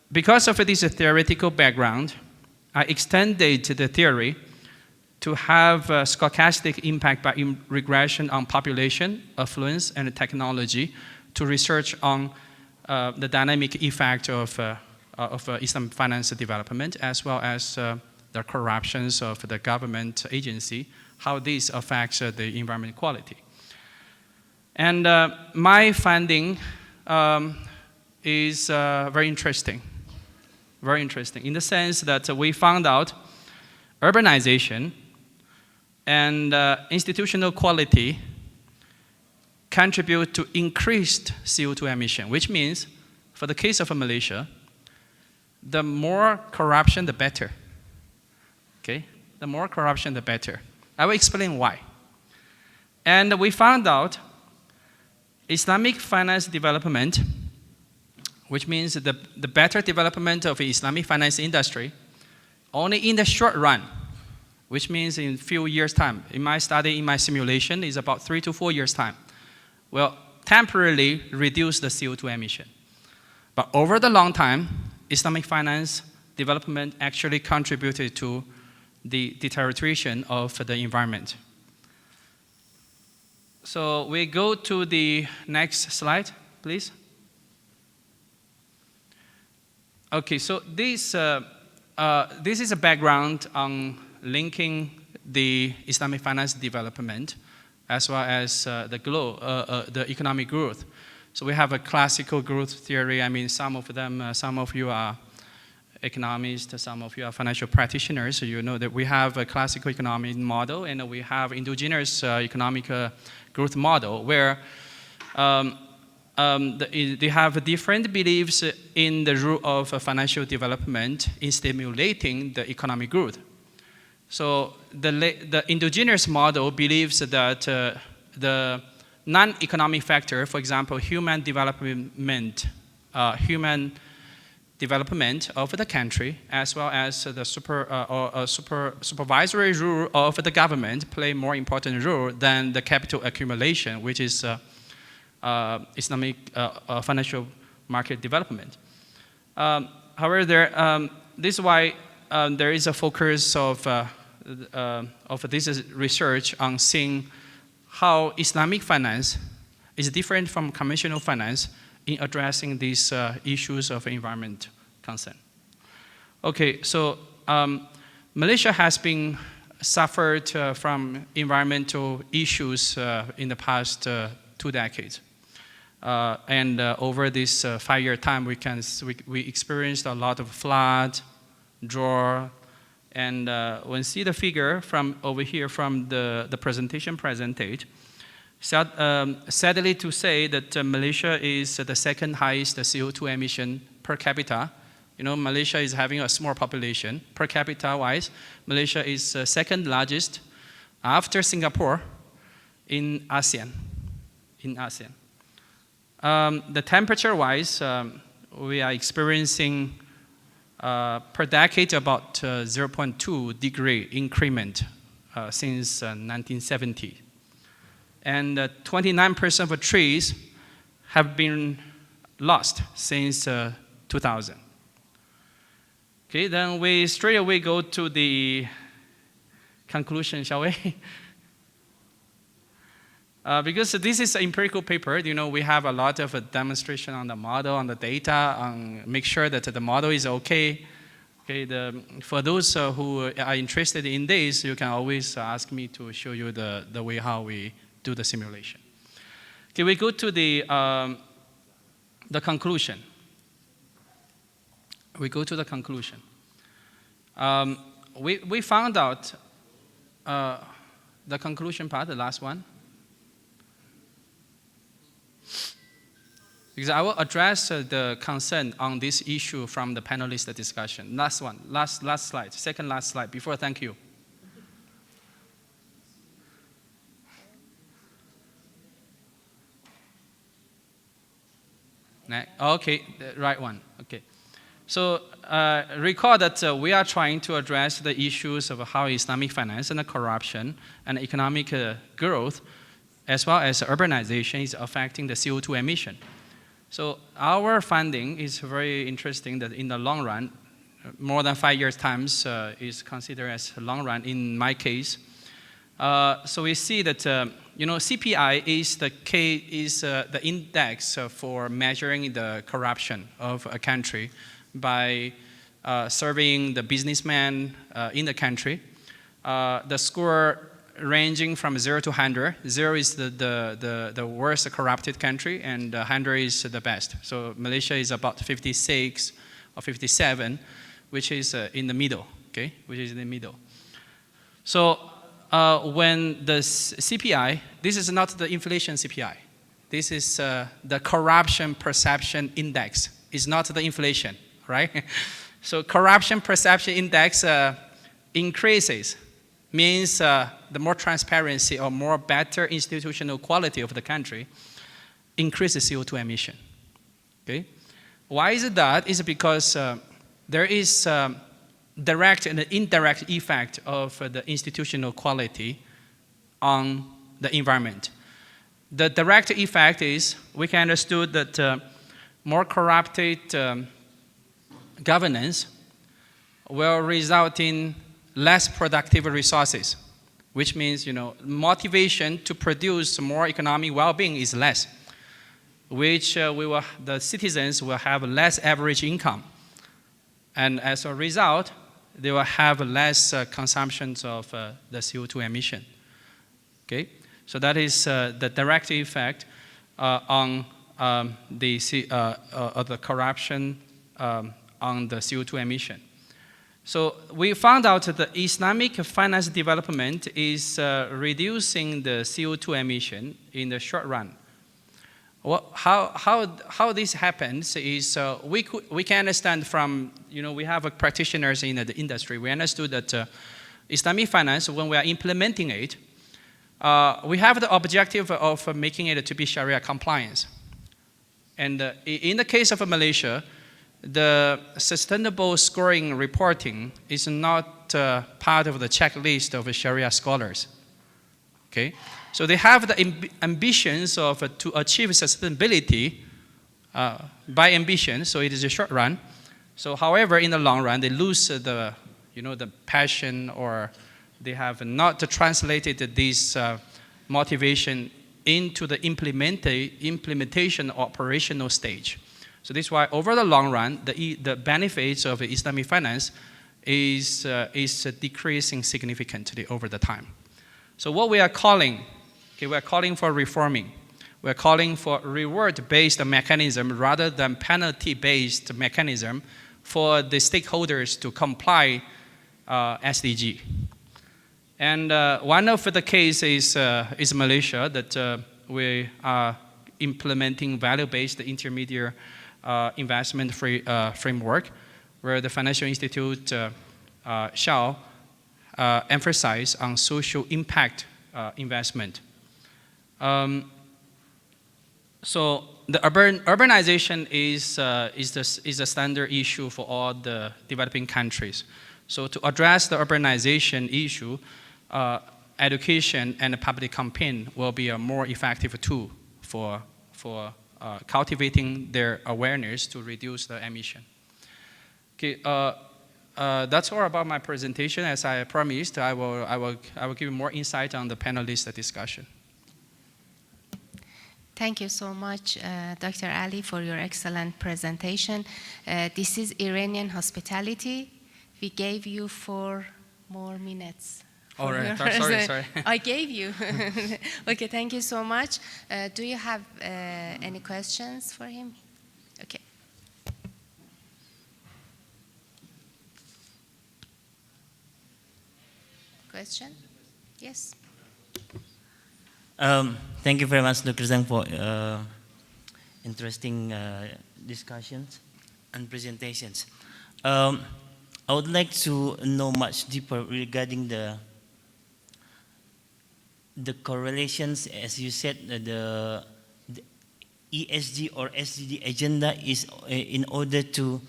because of this theoretical background, I extended the theory to have a stochastic impact by regression on population, affluence, and technology, to research on the dynamic effect of Islamic finance development, as well as the corruptions of the government agency, how this affects the environment quality. And my finding is very interesting in the sense that we found out urbanization and institutional quality contribute to increased CO2 emission, which means, for the case of Malaysia, the more corruption, the better. Okay? The more corruption, the better. I will explain why. And we found out Islamic finance development, which means the better development of the Islamic finance industry, only in the short run, which means in a few years' time. In my study, in my simulation, is about 3 to 4 years' time, will temporarily reduce the CO2 emission. But over the long time, Islamic finance development actually contributed to the deterioration of the environment. So we go to the next slide, please. Okay, so this is a background on linking the Islamic finance development as well as the economic growth. So we have a classical growth theory. I mean, some of you are economists, some of you are financial practitioners. So you know that we have a classical economic model and we have endogenous economic growth model where they have different beliefs in the role of financial development in stimulating the economic growth. So the endogenous model believes that the non-economic factor, for example, human development of the country, as well as the supervisory role of the government, play more important role than the capital accumulation, which is Islamic financial market development. However, this is why there is a focus of this research on seeing how Islamic finance is different from conventional finance in addressing these issues of environment concern. Okay, so Malaysia has been suffered from environmental issues in the past 2 decades. And over this 5-year time, we experienced a lot of flood, drought, and when you see the figure from over here from the presentation presented, sadly to say that Malaysia is the second highest CO2 emission per capita. You know, Malaysia is having a small population. Per capita wise, Malaysia is second largest after Singapore in ASEAN. The temperature wise, we are experiencing per decade about 0.2 degree increment since 1970. And 29% of trees have been lost since 2000. Okay, then we straight away go to the conclusion, shall we? Because this is an empirical paper, you know, we have a lot of demonstration on the model, on the data, on make sure that the model is okay. Okay, for those who are interested in this, you can always ask me to show you the way how we do the simulation. Okay, we go to the conclusion. We go to the conclusion. We found out the conclusion part, the last one. Because I will address the concern on this issue from the panelist discussion. Last one, last slide, second last slide, before thank you. Okay, the right one, okay. So recall that we are trying to address the issues of how Islamic finance and corruption and economic growth, as well as urbanization, is affecting the CO2 emission. So our finding is very interesting that in the long run, more than 5 years times is considered as a long run in my case. So we see that you know, CPI is the index for measuring the corruption of a country by surveying the businessmen in the country. The score ranging from 0 to 100. 0 is the worst corrupted country, and 100 is the best. So Malaysia is about 56 or 57, which is in the middle, okay? Which is in the middle. So when the CPI, this is not the inflation CPI. This is the corruption perception index. It's not the inflation, right? So corruption perception index increases, means the more transparency or more better institutional quality of the country increases CO2 emission. Okay? Why is it that? It's because there is direct and indirect effect of the institutional quality on the environment. The direct effect is we can understood that more corrupted governance will result in less productive resources, which means, motivation to produce more economic well-being is less, which the citizens will have less average income. And as a result, they will have less consumptions of the CO2 emission. Okay? So that is the direct effect on the corruption on the CO2 emission. So we found out that the Islamic finance development is reducing the CO2 emission in the short run. How this happens is we can understand from, we have practitioners in the industry. We understood that Islamic finance, when we are implementing it, we have the objective of making it to be Sharia compliance. And in the case of Malaysia, the sustainable scoring reporting is not part of the checklist of Sharia scholars. Okay? So they have the ambitions to achieve sustainability by ambition, so it is a short run. So however, in the long run, they lose the passion, or they have not translated this motivation into the implementation operational stage. So this is why over the long run, the benefits of Islamic finance is decreasing significantly over the time. So what we are calling, we are calling for reforming. We are calling for reward-based mechanism rather than penalty-based mechanism for the stakeholders to comply SDG. And one of the cases is Malaysia, that we are implementing value-based intermediate investment framework, where the financial institute shall emphasize on social impact investment. So the urbanization is a standard issue for all the developing countries. So to address the urbanization issue, education and public campaign will be a more effective tool for cultivating their awareness to reduce the emission. Okay, that's all about my presentation. As I promised, I will give you more insight on the panelist discussion. Thank you so much, Dr. Ali, for your excellent presentation. This is Iranian hospitality. We gave you 4 more minutes. All right, sorry. I gave you. Okay, thank you so much. Do you have any questions for him? Okay. Question? Yes. Thank you very much, Dr. Zhang, for interesting discussions and presentations. I would like to know much deeper regarding the correlations. As you said, the ESG or SDG agenda is in order to,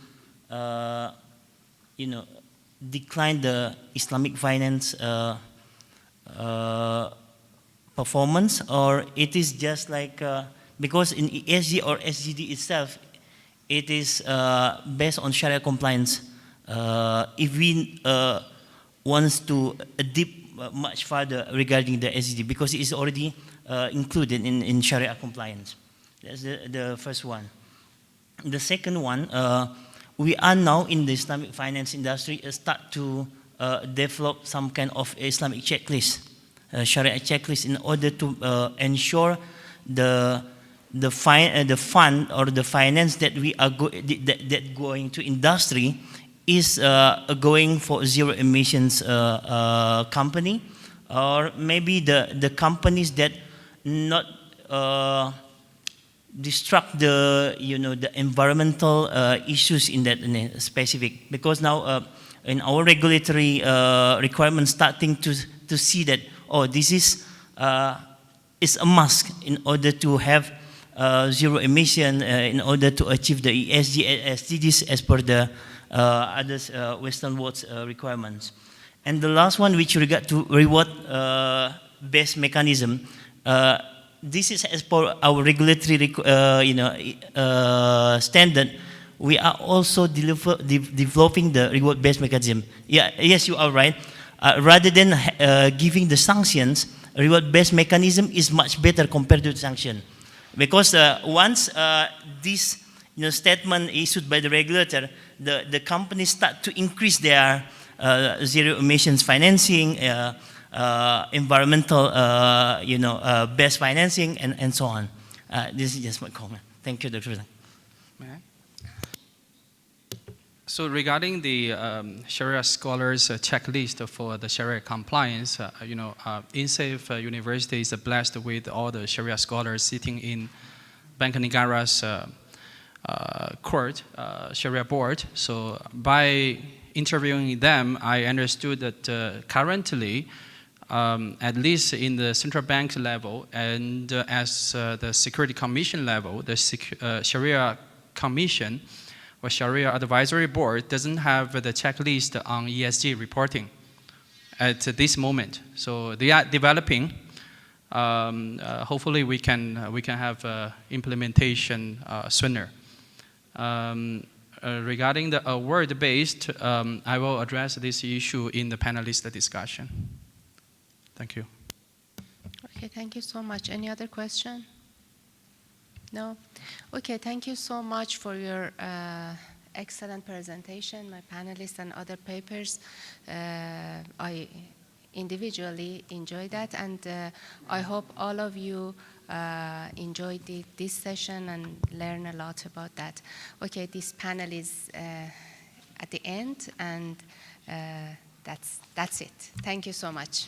decline the Islamic finance performance, or it is just like, because in ESG or SDG itself, it is based on Sharia compliance. If we want to deep much further regarding the SDG, because it is already included in Sharia compliance. That's the first one. The second one, we are now in the Islamic finance industry start to develop some kind of Islamic checklist, Sharia checklist, in order to ensure the fund or the finance that we are that going to industry is going for zero emissions company, or maybe the companies that not destruct the the environmental issues in that specific, because now in our regulatory requirements starting to see that, oh, this is a must in order to have zero emission, in order to achieve the ESG SDGs as per the others Western world's requirements. And the last one, which regard to reward based mechanism, this is as per our regulatory standard. we are also developing the reward-based mechanism. Yeah, yes, you are right. Rather than giving the sanctions, reward-based mechanism is much better compared to the sanction. Because once this statement issued by the regulator, the companies start to increase their zero emissions financing, environmental based financing, and so on. This is just my comment. Thank you, Dr. President. May I? So regarding the Sharia scholars checklist for the Sharia compliance, INSAFE University is blessed with all the Sharia scholars sitting in Bank Negara's court, Sharia board. So by interviewing them, I understood that currently, at least in the central bank level and as the Security Commission level, the Sharia Commission or Sharia Advisory Board doesn't have the checklist on ESG reporting at this moment. So they are developing. Hopefully we can have implementation sooner. Regarding the award-based, I will address this issue in the panelist discussion. Thank you. Okay, thank you so much. Any other question? No? Okay, thank you so much for your excellent presentation, my panelists and other papers. I individually enjoyed that, and I hope all of you enjoyed this session and learn a lot about that. Okay, this panel is at the end, and that's it. Thank you so much.